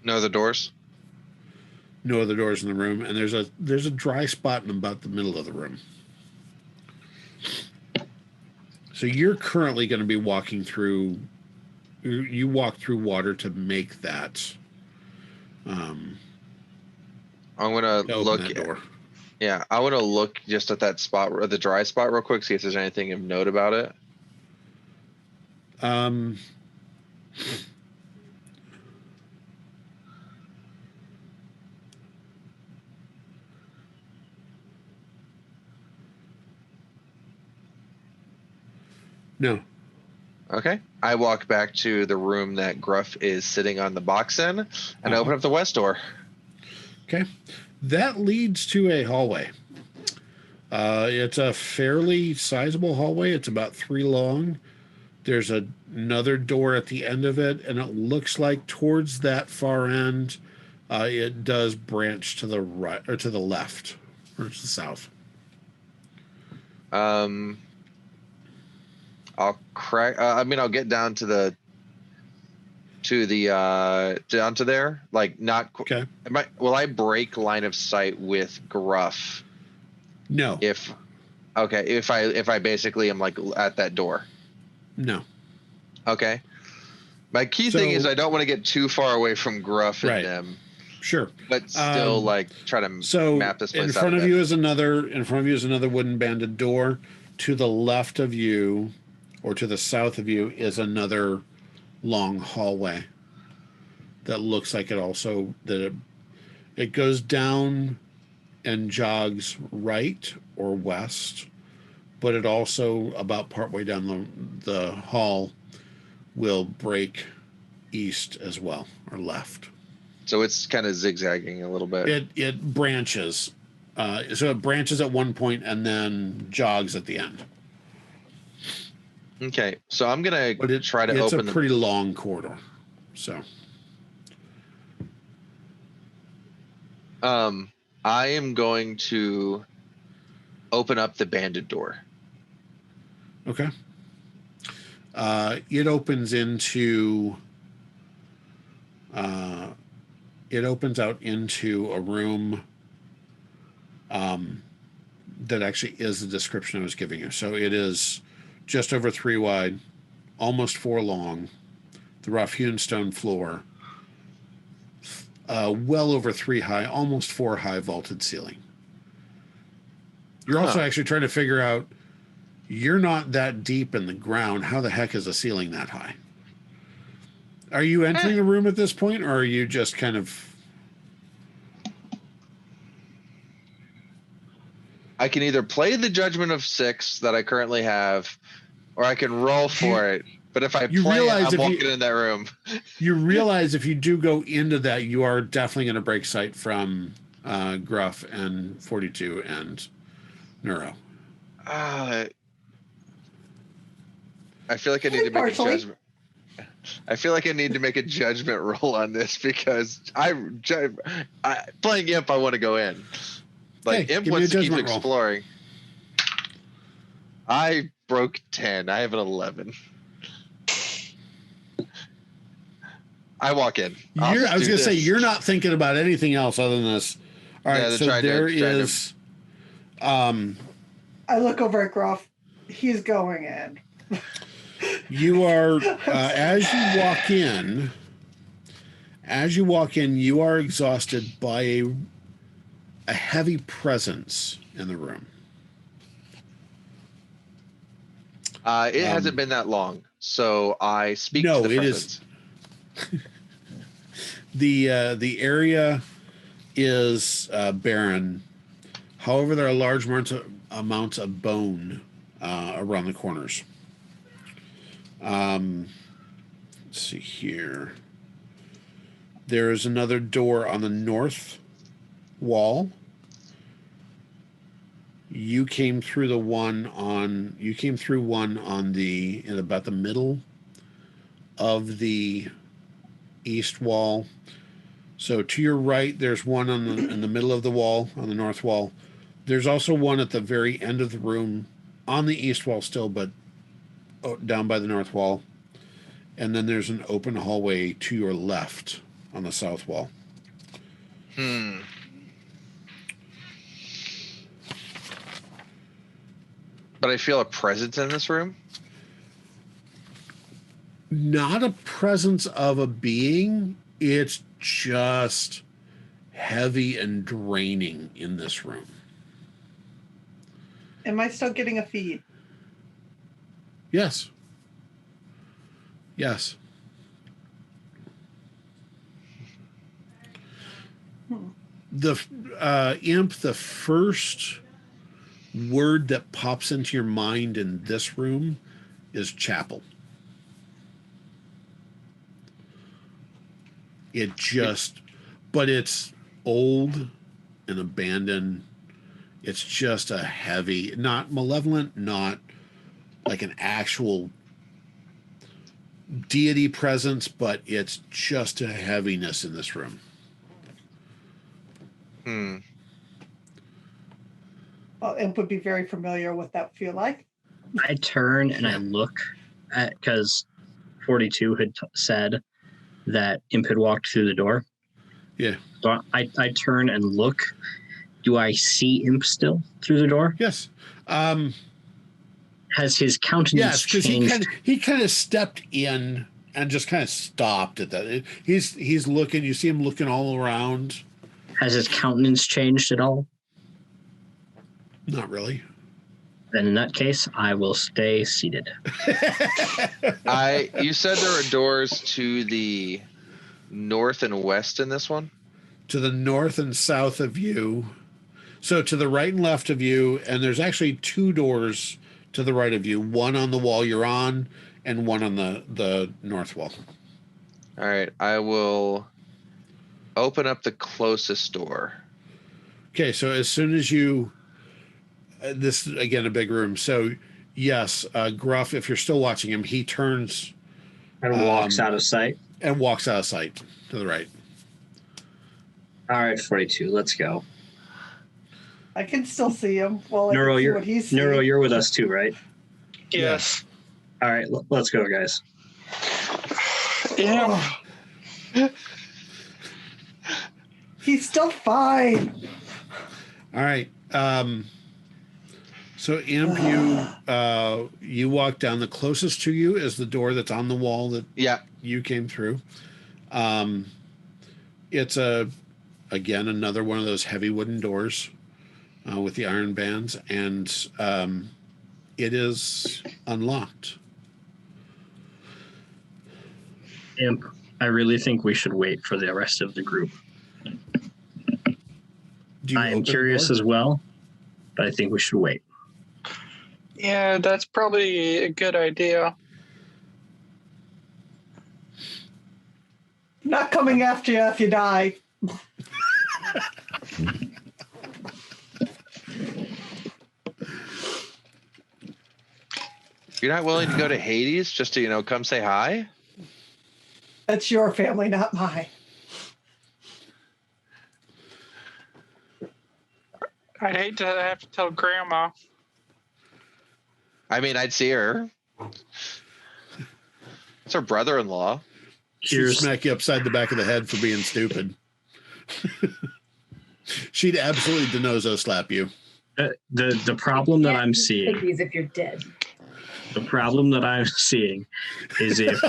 no other doors. No other doors in the room, and there's a dry spot in about the middle of the room. So you're currently going to be walking through. You walk through water to make that. I'm gonna look. That door. Yeah, I want to look just at that spot, the dry spot, real quick, see if there's anything of note about it. No. Okay. I walk back to the room that Gruff is sitting on the box in, and I open up the west door. Okay. That leads to a hallway. It's a fairly sizable hallway. It's about 3 long. There's another door at the end of it, and it looks like towards that far end, it does branch to the right or to the left or to the south. I'll crack. I'll get down to down to there. Like not. Okay. Will I break line of sight with Gruff? No. If I basically am like at that door. No. Okay. My key thing is I don't want to get too far away from Gruff and them. Sure. But still, try to map this place out. In front of you is another wooden banded door. To the left of you, or to the south of you, is another long hallway that looks like it goes down and jogs right or west, but it also, about partway down the hall, will break east as well, or left. So it's kind of zigzagging a little bit. It branches. So it branches at one point and then jogs at the end. Okay, so I'm gonna try to open. It's a pretty long corridor, so. I am going to open up the banded door. Okay. It opens into. It opens out into a room. That actually is the description I was giving you. So it is just over 3 wide, almost 4 long, the rough hewn stone floor, well over 3 high, almost 4 high vaulted ceiling. You're also actually trying to figure out, you're not that deep in the ground. How the heck is a ceiling that high? Are you entering the room at this point, or are you just kind of... I can either play the Judgment of 6 that I currently have, or I can roll for it. But if I play it, I'm walking in that room. You realize if you do go into that, you are definitely going to break sight from Gruff and 42 and Neuro. I feel like I need to make a judgment. I feel like I need to make a judgment roll on this because playing Imp, I want to go in. Like, Imp wants to keep exploring. I broke 10. I have an 11. I walk in. I was going to say, you're not thinking about anything else other than this. All right, so there is... I look over at Gruff. He's going in. You are... as you walk in, you are exhausted by a heavy presence in the room. It hasn't been that long, so I speak to the presence. The area is barren. However, there are large amounts of bone around the corners. Let's see here. There is another door on the north wall. You came through one in about the middle of the east wall. So to your right, there's one in the middle of the wall, on the north wall. There's also one at the very end of the room on the east wall still, but down by the north wall. And then there's an open hallway to your left on the south wall. But I feel a presence in this room. Not a presence of a being. It's just heavy and draining in this room. Am I still getting a feed? Yes. Yes. The Imp, the first word that pops into your mind in this room is chapel. But it's old and abandoned. It's just a heavy, not malevolent, not like an actual deity presence, but it's just a heaviness in this room. Well, Imp would be very familiar with that feel like. I turn and I look at, because 42 had said that Imp had walked through the door. Yeah. So I turn and look. Do I see Imp still through the door? Yes. Has his countenance changed? He kind of stepped in and just kind of stopped at that. He's looking. You see him looking all around. Has his countenance changed at all? Not really. Then in that case, I will stay seated. You said there were doors to the north and west in this one? To the north and south of you. So to the right and left of you, and there's actually 2 doors to the right of you. One on the wall you're on, and one on the north wall. All right. I will open up the closest door. Okay, so as soon as you... this is, again, a big room. So, yes, Gruff, if you're still watching him, he turns... And walks out of sight. And walks out of sight to the right. All right, 42, let's go. I can still see him. Well, Neuro, what he's seeing. Neuro, you're with us too, right? Yes. All right, let's go, guys. Yeah. He's still fine. All right. So, Imp, you walk down. The closest to you is the door that's on the wall that you came through. It's again another one of those heavy wooden doors with the iron bands, and it is unlocked. Imp, I really think we should wait for the rest of the group. I am curious as well, but I think we should wait. Yeah, that's probably a good idea. Not coming after you if you die. You're not willing to go to Hades just to, come say hi? That's your family, not mine. I'd hate to have to tell Grandma. I mean, I'd see her. It's her brother-in-law. She'd smack you upside the back of the head for being stupid. She'd absolutely DeNozo slap you. The problem that I'm seeing... Piggies if you're dead. The problem that I'm seeing is if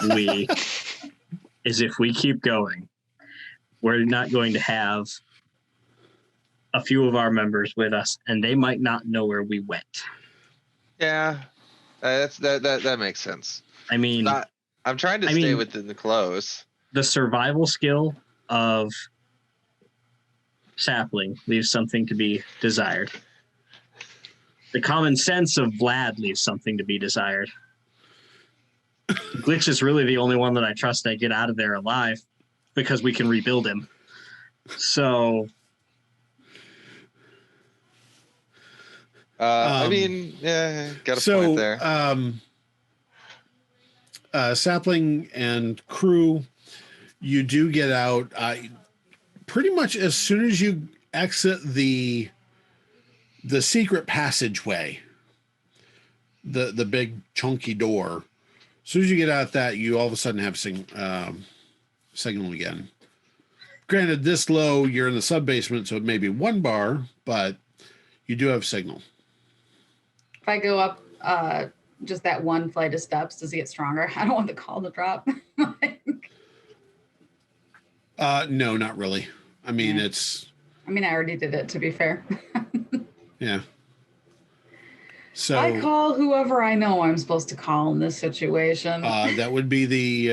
we keep going, we're not going to have a few of our members with us, and they might not know where we went. Yeah, that makes sense. I mean, I'm trying to stay within the close. The survival skill of Sapling leaves something to be desired. The common sense of Vlad leaves something to be desired. Glitch is really the only one that I trust I get out of there alive because we can rebuild him. So... I mean, got a point there. Sapling and crew, you do get out pretty much as soon as you exit the secret passageway, the big chunky door. As soon as you get out that, you all of a sudden have signal again. Granted, this low, you're in the sub-basement, so it may be 1 bar, but you do have signal. If I go up just that 1 flight of steps, does he get stronger? I don't want the call to drop. No, not really. I mean, I already did it, to be fair. Yeah. So I call whoever I know I'm supposed to call in this situation. That would be the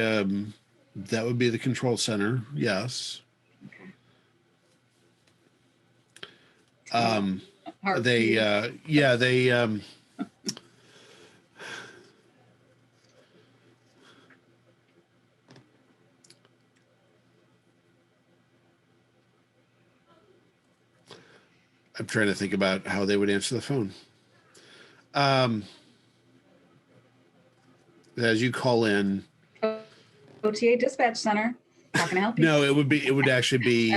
control center. Yes. Okay. I'm trying to think about how they would answer the phone. As you call in, OTA dispatch center. How can I help you? No, it would actually be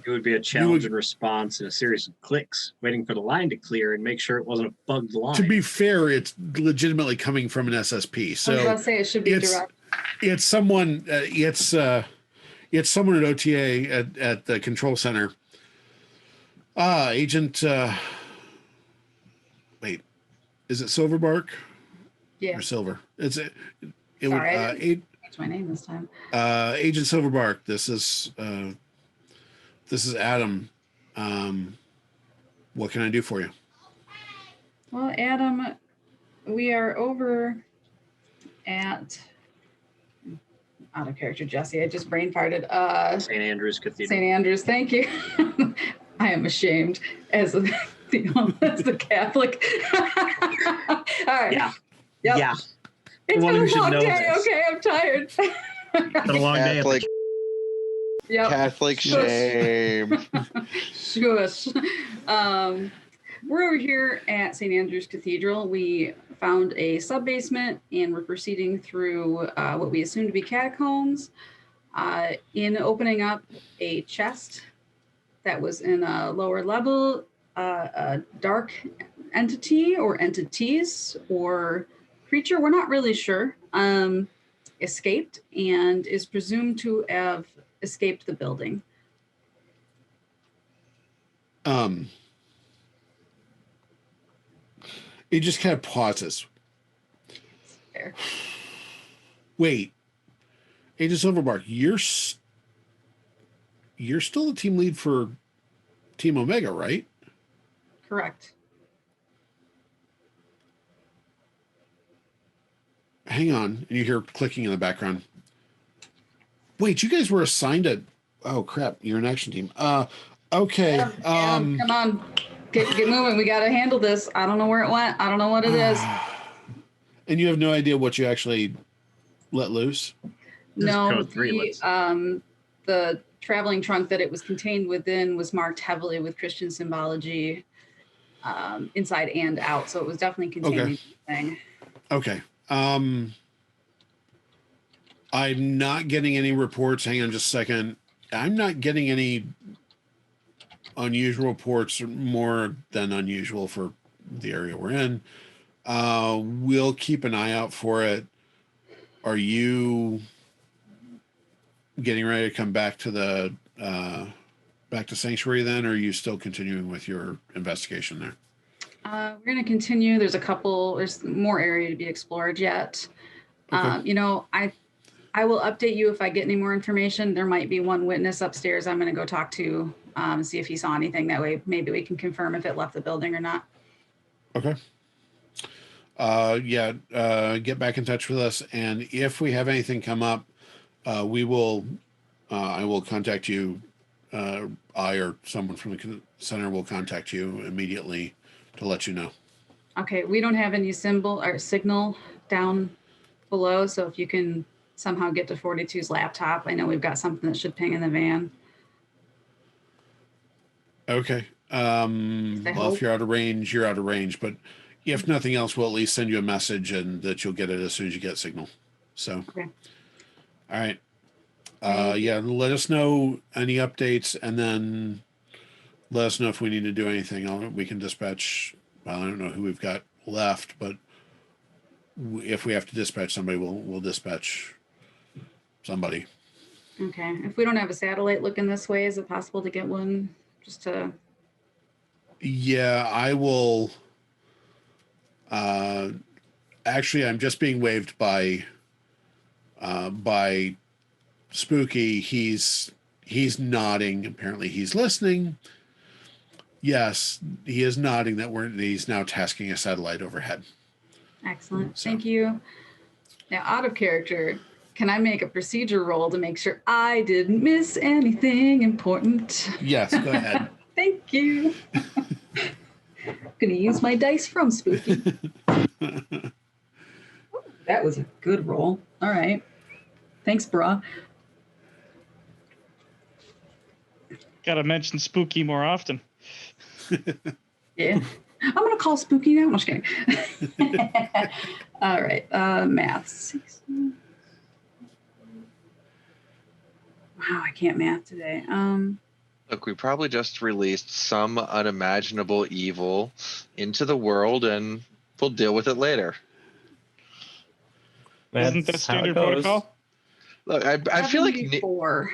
It would be a challenge and response and a series of clicks, waiting for the line to clear and make sure it wasn't a bugged line. To be fair, it's legitimately coming from an SSP. So I was about to say it should be direct. It's someone. It's someone at OTA at the control center. Agent. Wait, is it Silverbark? Yeah. Or Silver? It's it. Sorry, I didn't change my name this time. Agent Silverbark. This is Adam. What can I do for you? Well, Adam, we are over at out of character Jessie. I just brain farted. St. Andrew's Cathedral. St. Andrews, thank you. I am ashamed as the Catholic. All right. Yeah. Yep. Yeah. It's One been who a should long know day. this. Okay, I'm tired. It's been a long day. Catholic, Yep. Catholic shame. Shush. We're over here at St. Andrew's Cathedral. We found a sub-basement and we're proceeding through what we assume to be catacombs. In opening up a chest that was in a lower level, a dark entity or entities or creature, we're not really sure, escaped and is presumed to have escaped the building. It just kind of pauses. Fair. Wait, Agent Silverbark, you're still the team lead for Team Omega, right? Correct. Hang on, and you hear clicking in the background. Wait, you guys were assigned a... Oh, crap, you're an action team. Okay. Adam, come on. Get moving. We got to handle this. I don't know where it went. I don't know what it is. And you have no idea what you actually let loose? No, code 3, the traveling trunk that it was contained within was marked heavily with Christian symbology inside and out. So it was definitely containing anything. Okay. I'm not getting any reports. Hang on just a second. I'm not getting any unusual reports, more than unusual for the area we're in. We'll keep an eye out for it. Are you getting ready to come back to the back to Sanctuary then, or are you still continuing with your investigation there? We're going to continue. There's more area to be explored yet. Okay. I will update you if I get any more information. There might be one witness upstairs I'm going to go talk to, see if he saw anything. That way, maybe we can confirm if it left the building or not. Okay. Get back in touch with us, and if we have anything come up, I will contact you. I or someone from the center will contact you immediately to let you know. Okay, we don't have any symbol or signal down below, so if you can somehow get to 42's laptop, I know we've got something that should ping in the van. Okay. Well, if you're out of range, you're out of range, but if nothing else, we'll at least send you a message and that you'll get it as soon as you get signal. So, okay. All right. Let us know any updates, and then let us know if we need to do anything. We can dispatch. Well, I don't know who we've got left, but if we have to dispatch somebody, we'll dispatch somebody. Okay. If we don't have a satellite looking this way, is it possible to get one just to... Yeah, I will. Actually, I'm just being waved by Spooky. He's nodding. Apparently, he's listening. Yes, he is nodding that he's now tasking a satellite overhead. Excellent. So. Thank you. Now, out of character, can I make a procedure roll to make sure I didn't miss anything important? Yes, go ahead. Thank you. Gonna use my dice from Spooky. That was a good roll. All right. Thanks, brah. Gotta mention Spooky more often. Yeah. I'm gonna call Spooky now. I'm just kidding. All right. Math. Wow, I can't math today. Look, we probably just released some unimaginable evil into the world, and we'll deal with it later. Isn't that That's how it standard goes. protocol? Look, I feel like 74.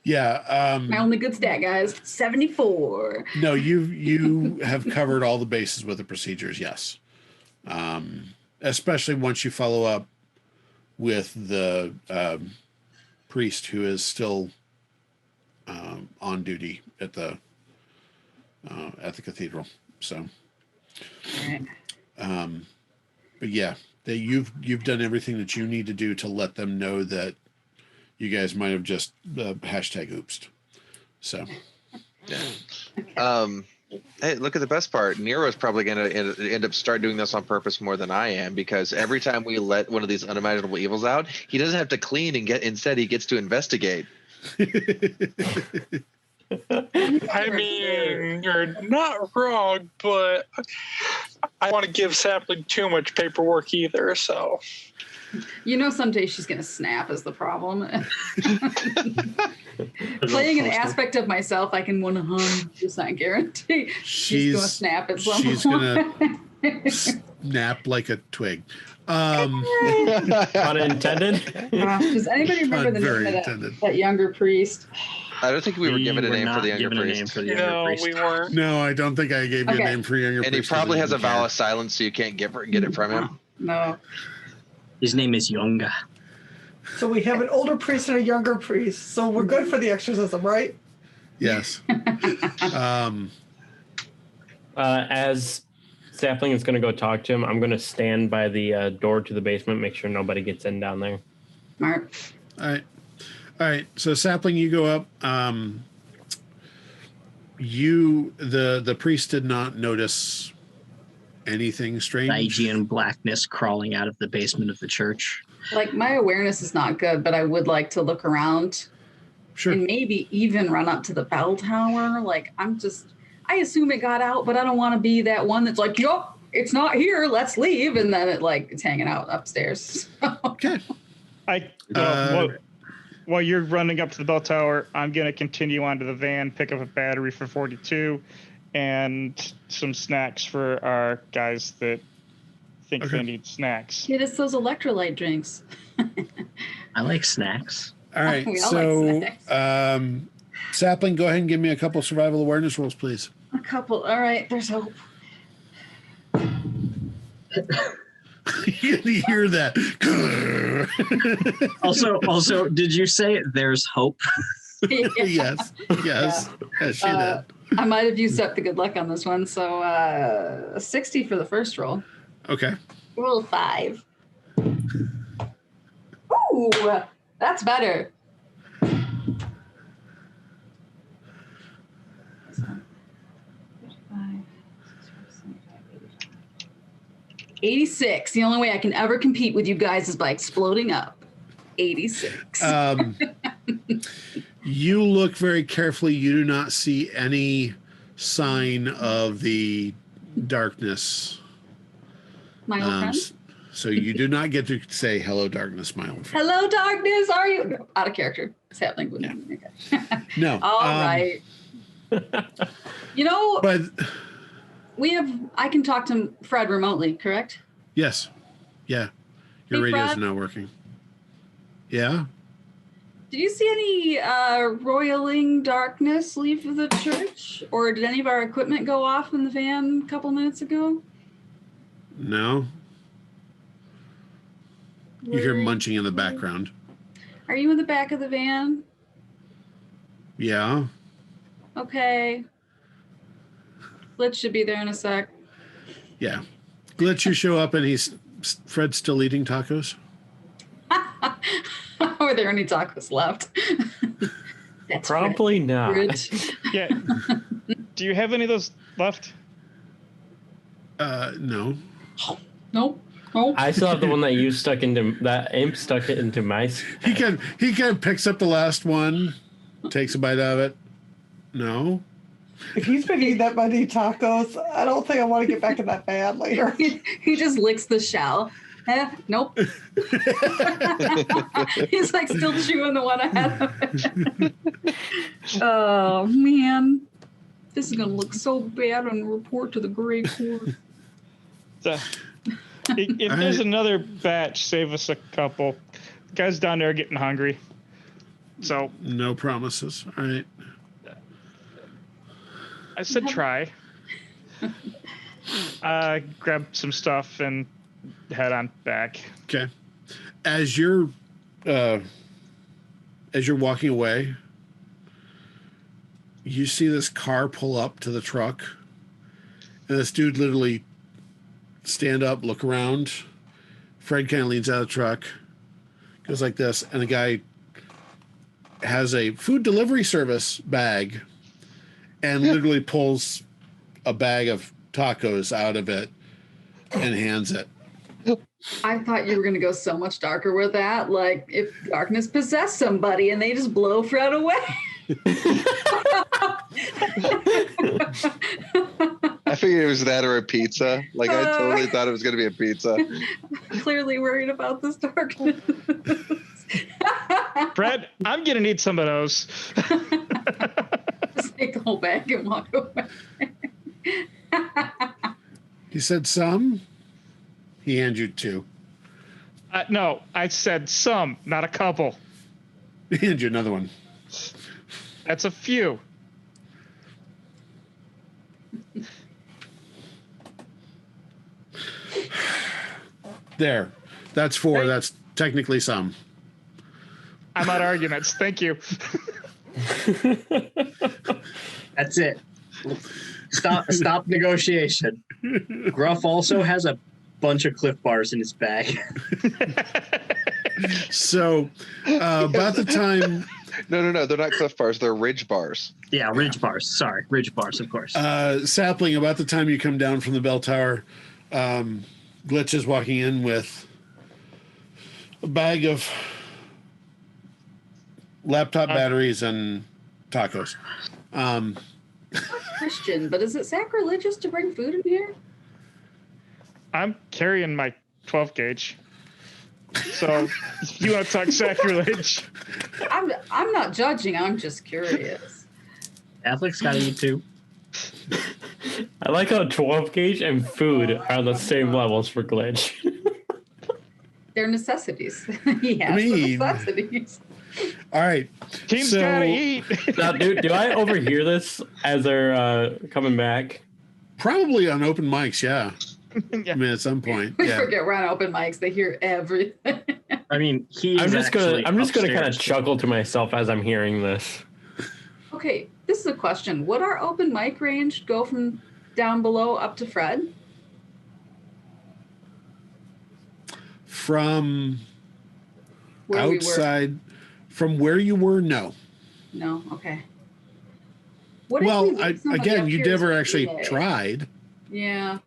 Yeah. My only good stat, guys. 74. No, you have covered all the bases with the procedures. Yes. Especially once you follow up with the priest who is still on duty at the cathedral. So, Right. but yeah, you've done everything that you need to do to let them know that you guys might have just hashtag oopsed. So, yeah. Hey, look at the best part. Neuro is probably going to end up start doing this on purpose more than I am, because every time we let one of these unimaginable evils out, he doesn't have to clean and instead he gets to investigate. I mean, you're not wrong, but I don't want to give Sapling too much paperwork either, so. Someday she's going to snap is the problem. Playing an aspect of myself, I can 100% guarantee she's going to snap at some She's point. going to snap like a twig. Unintended. Does anybody remember the name of that younger priest? I don't think we were given a name for the younger priest. No, we weren't. No, I don't think I gave you a name for younger priest. And he probably has a vow of silence, so you can't get it from him. No. His name is Yunga. So we have an older priest and a younger priest. So we're good for the exorcism, right? Yes. As Sapling is going to go talk to him, I'm going to stand by the door to the basement, make sure nobody gets in down there. Smart. All right. So Sapling, you go up. The priest did not notice anything strange. Stygian blackness crawling out of the basement of the church. Like, my awareness is not good, but I would like to look around. Sure. And maybe even run up to the bell tower. Like, I assume it got out, but I don't want to be that one that's like, yup, it's not here, let's leave. And then it's hanging out upstairs. Okay. While you're running up to the bell tower, I'm going to continue onto the van, pick up a battery for 42, and some snacks for our guys that think they need snacks. Get us those electrolyte drinks. I like snacks. All right. We all So, like snacks. Sapling, go ahead and give me a couple survival awareness rolls, please. A couple. All right, there's hope. You hear that? Also, did you say there's hope? Yes. Yes, she did. I might have used up the good luck on this one. So 60 for the first roll. Okay. Roll 5. Ooh, that's better. 86. The only way I can ever compete with you guys is by exploding up. 86. You look very carefully. You do not see any sign of the darkness. My old friend? So you do not get to say hello, darkness, my old friend. Hello, darkness. Are you? No, out of character. It's happening with me. Okay. No. All right. But I can talk to Fred remotely, correct? yes. Yeah. Your Hey, radio's Fred? not working. Yeah. Did you see any roiling darkness leave the church? Or did any of our equipment go off in the van a couple minutes ago? No. You hear munching in the background. Are you in the back of the van? Yeah. Okay. Glitch should be there in a sec. Yeah. Glitch, you show up and Fred's still eating tacos. Are there any tacos left? That's Probably Fred. not. Yeah. Do you have any of those left? No. Nope. I still have the one that imp stuck it into my. He kind of picks up the last one, takes a bite out of it. No. If he's been eating that many tacos, I don't think I want to get back in that van later. He just licks the shell. Nope. He's like still chewing the one ahead of him. Oh, man. This is going to look so bad on the report to the Grey Court. So, if there's another batch, save us a couple. Guys down there are getting hungry. So no promises. All right. I said try. Grab some stuff and head on back. Okay. As you're walking away, you see this car pull up to the truck, and this dude literally stand up, look around. Fred kind of leans out of the truck, goes like this, and the guy has a food delivery service bag and literally pulls a bag of tacos out of it and hands it. I thought you were going to go so much darker with that. Like if darkness possessed somebody and they just blow Fred away. I figured it was that or a pizza. Like I totally thought it was going to be a pizza. Clearly worried about this darkness. Fred, I'm going to need some of those. Just take the whole bag and walk away. He said some. He hands you two. No, I said some, not a couple. He hands you another one. That's a few. There. That's four. That's technically some. I'm out of arguments. Thank you. That's it. Stop negotiation. Gruff also has a bunch of Cliff Bars in his bag. So, about the time... No, they're not Cliff Bars. They're Ridge Bars. Yeah, Ridge Bars. Sorry, Ridge Bars, of course. Sapling, about the time you come down from the bell tower, Glitch is walking in with a bag of laptop batteries and tacos. Christian, but is it sacrilegious to bring food in here? I'm carrying my 12 gauge. So you want to talk sacrilege? I'm not judging. I'm just curious. Catholics gotta eat too. I like how 12 gauge and food are on the same levels for Glitch. They're necessities. He has the necessities. All right. Team's gotta eat. Now, do I overhear this as they're coming back? Probably on open mics, yeah. Yeah. I mean, at some point. We Yeah. forget we're on open mics. They hear everything. I mean, I'm just gonna kind of upstairs. chuckle to myself as I'm hearing this. Okay, this is a question. Would our open mic range go from down below up to Fred? From Where outside, from where you were, no. No, okay. What if Well, we leave somebody again, up you here as never a actually relay? tried. Yeah.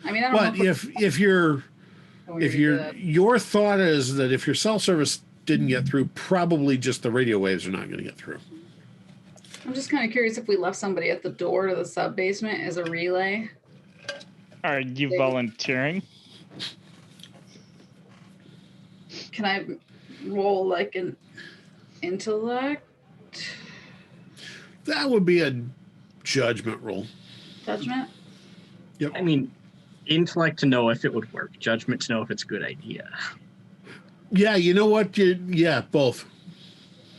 I mean, I don't But know if your thought is that if your cell service didn't get through, probably just the radio waves are not going to get through. I'm just kind of curious if we left somebody at the door to the sub basement as a relay. Are you volunteering? Can I roll like an intellect That would be a judgment roll. judgment? Yep. I mean, intellect to know if it would work, judgment to know if it's a good idea. Yeah, you know what? Yeah, both.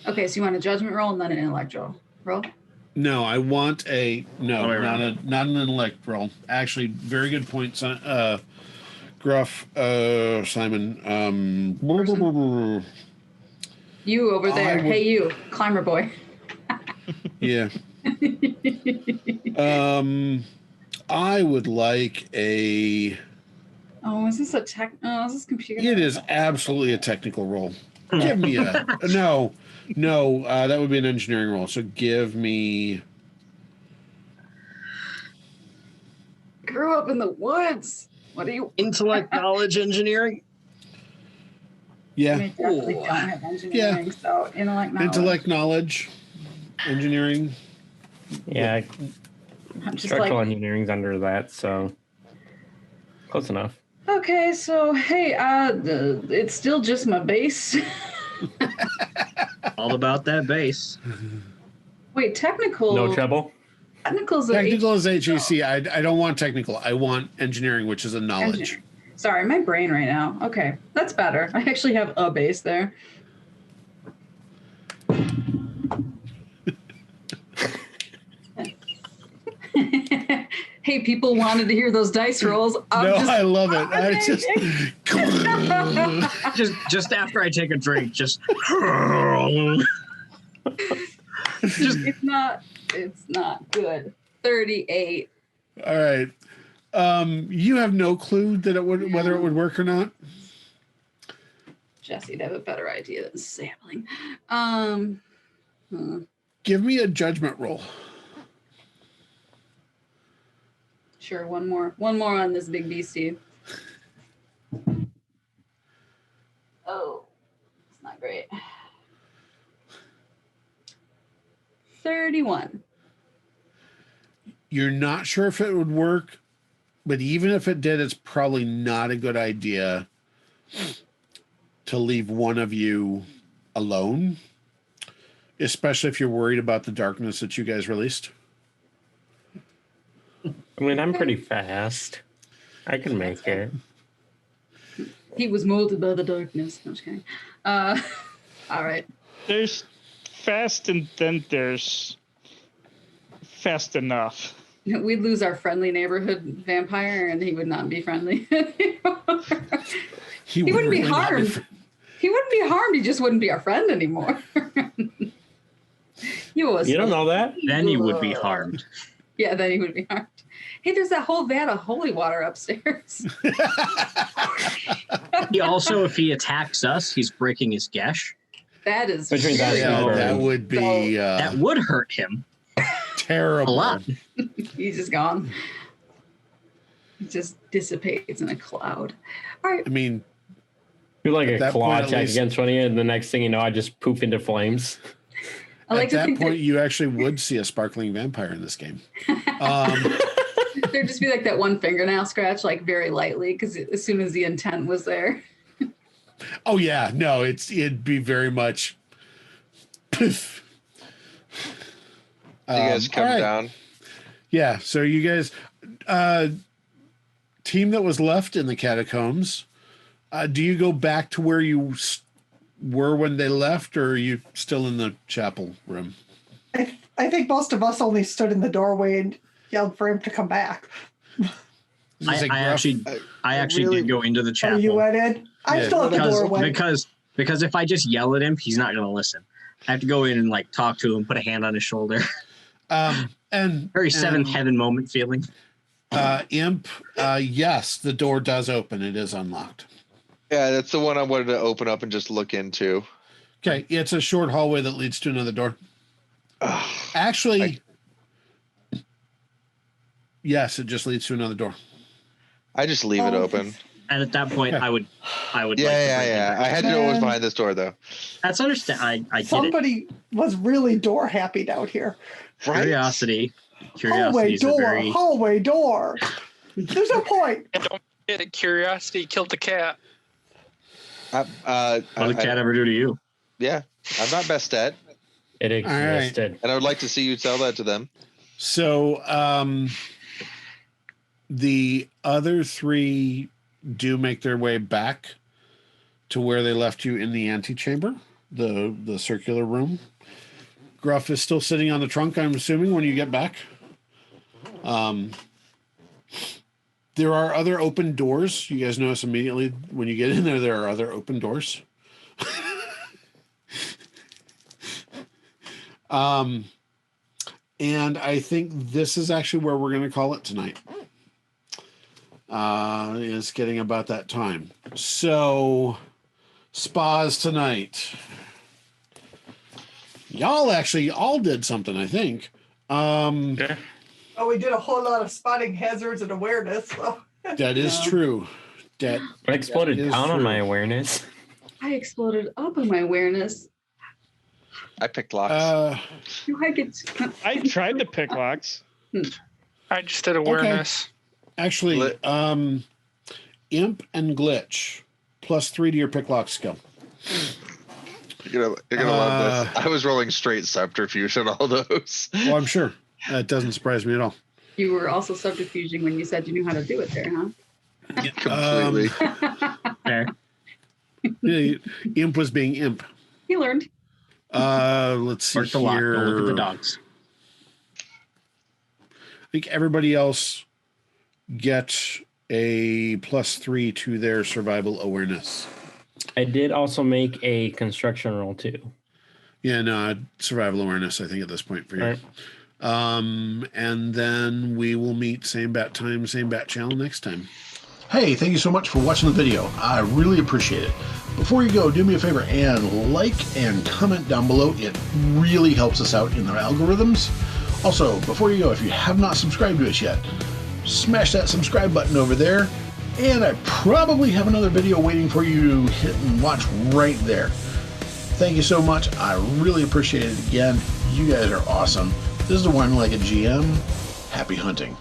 Okay, so you want a judgment roll and then an intellect roll? No, I want a Oh, wait, not an intellect roll. Actually, very good point, Gruff, Simon. You over there. would- Hey, you, climber boy. Yeah. I would like a. Oh, is this a tech? Oh, is this computer? It is absolutely a technical roll. Give me a no. That would be an engineering roll. So give me. Grew up in the woods. What are you? Intellect, knowledge, engineering. Yeah. I definitely don't have engineering, so intellect, knowledge. Intellect, knowledge, engineering. Yeah, I'm just structural like, engineering's under that, so close enough. Okay, so hey, it's still just my base. All about that bass. Wait, technical. No trouble. Technical's Technical is HEC. I don't want technical. I want engineering, which is a knowledge. Sorry, my brain right now. Okay, that's better. I actually have a base there. Hey, people wanted to hear those dice rolls. I love it. I just just after I take a drink, just it's not good. 38. All right. You have no clue that whether it would work or not. Jesse'd have a better idea than Sapling. Give me a judgment roll. Sure, one more on this big beastie. Oh, it's not great. 31. You're not sure if it would work, but even if it did, it's probably not a good idea to leave one of you alone, especially if you're worried about the darkness that you guys released. I mean, I'm pretty fast. I can make it. He was molded by the darkness. No, I'm just kidding. All right. There's fast, and then there's fast enough. We'd lose our friendly neighborhood vampire, and he would not be friendly anymore. He wouldn't be harmed. He wouldn't be harmed. He just wouldn't be our friend anymore. You don't know that? Then he would be harmed. Yeah, then he would be harmed. Hey, there's that whole vat of holy water upstairs. He also, if he attacks us, he's breaking his gesh. That is Which means that would be that would hurt him terrible. a lot. He's just gone. He just dissipates in a cloud. All right. I mean, you're like a claw point, attack against one of you, and the next thing you know, I just poof into flames. At that point, you actually would see a sparkling vampire in this game. There'd just be like that one fingernail scratch, like very lightly, because as soon as the intent was there. Oh yeah, no, it'd be very much. Poof. You guys come down. Yeah, so you guys, team that was left in the catacombs, do you go back to where you were when they left, or are you still in the chapel room? I think most of us only stood in the doorway and yelled for him to come back. I actually did go into the chapel. Oh, you went in? I'm still at the doorway. Because if I just yell at him, he's not going to listen. I have to go in and like talk to him, put a hand on his shoulder. And very seventh heaven moment feeling. Imp, yes, the door does open. It is unlocked. Yeah, that's the one I wanted to open up and just look into. Okay, it's a short hallway that leads to another door. Actually, yes, it just leads to another door. I just leave it open. And at that point, I would. Yeah. I had to know what was behind this door, though. That's understand. I get Somebody was really door happy down here. Right? Curiosity Hallway door. Hallway door. There's no point. Don't get it. Curiosity killed the cat. What did the cat ever do to you? Yeah, I'm not best at. It existed. Right. And I would like to see you tell that to them. So, the other three do make their way back to where they left you in the antechamber, the circular room. Gruff is still sitting on the trunk, I'm assuming, when you get back. There are other open doors. You guys notice immediately when you get in there are other open doors. And I think this is actually where we're going to call it tonight. It's getting about that time. So, spas tonight. Y'all actually all did something, I think. Yeah. Oh, we did a whole lot of spotting hazards and awareness. So. That is true. I exploded down on my awareness. I exploded up on my awareness. I picked locks. I tried to pick locks. I just did awareness. Okay. Actually, Imp and Glitch. +3 to your pick lock skill. You're gonna love this. I was rolling straight subterfuge on all those. Well, I'm sure. It doesn't surprise me at all. You were also subterfuging when you said you knew how to do it there, huh? Completely. Fair. Yeah, Imp was being Imp. He learned. Let's see Work the lock. here. Don't look at the dogs. I think everybody else gets a +3 to their survival awareness. I did also make a construction roll too. Yeah, no, survival awareness, I think, at this point for you. Right. And then we will meet same bat time, same bat channel next time. Hey, thank you so much for watching the video. I really appreciate it. Before you go, do me a favor and like and comment down below. It really helps us out in the algorithms. Also, before you go, if you have not subscribed to us yet, smash that subscribe button over there. And I probably have another video waiting for you to hit and watch right there. Thank you so much. I really appreciate it again. You guys are awesome. This is the One Legged GM. Happy hunting.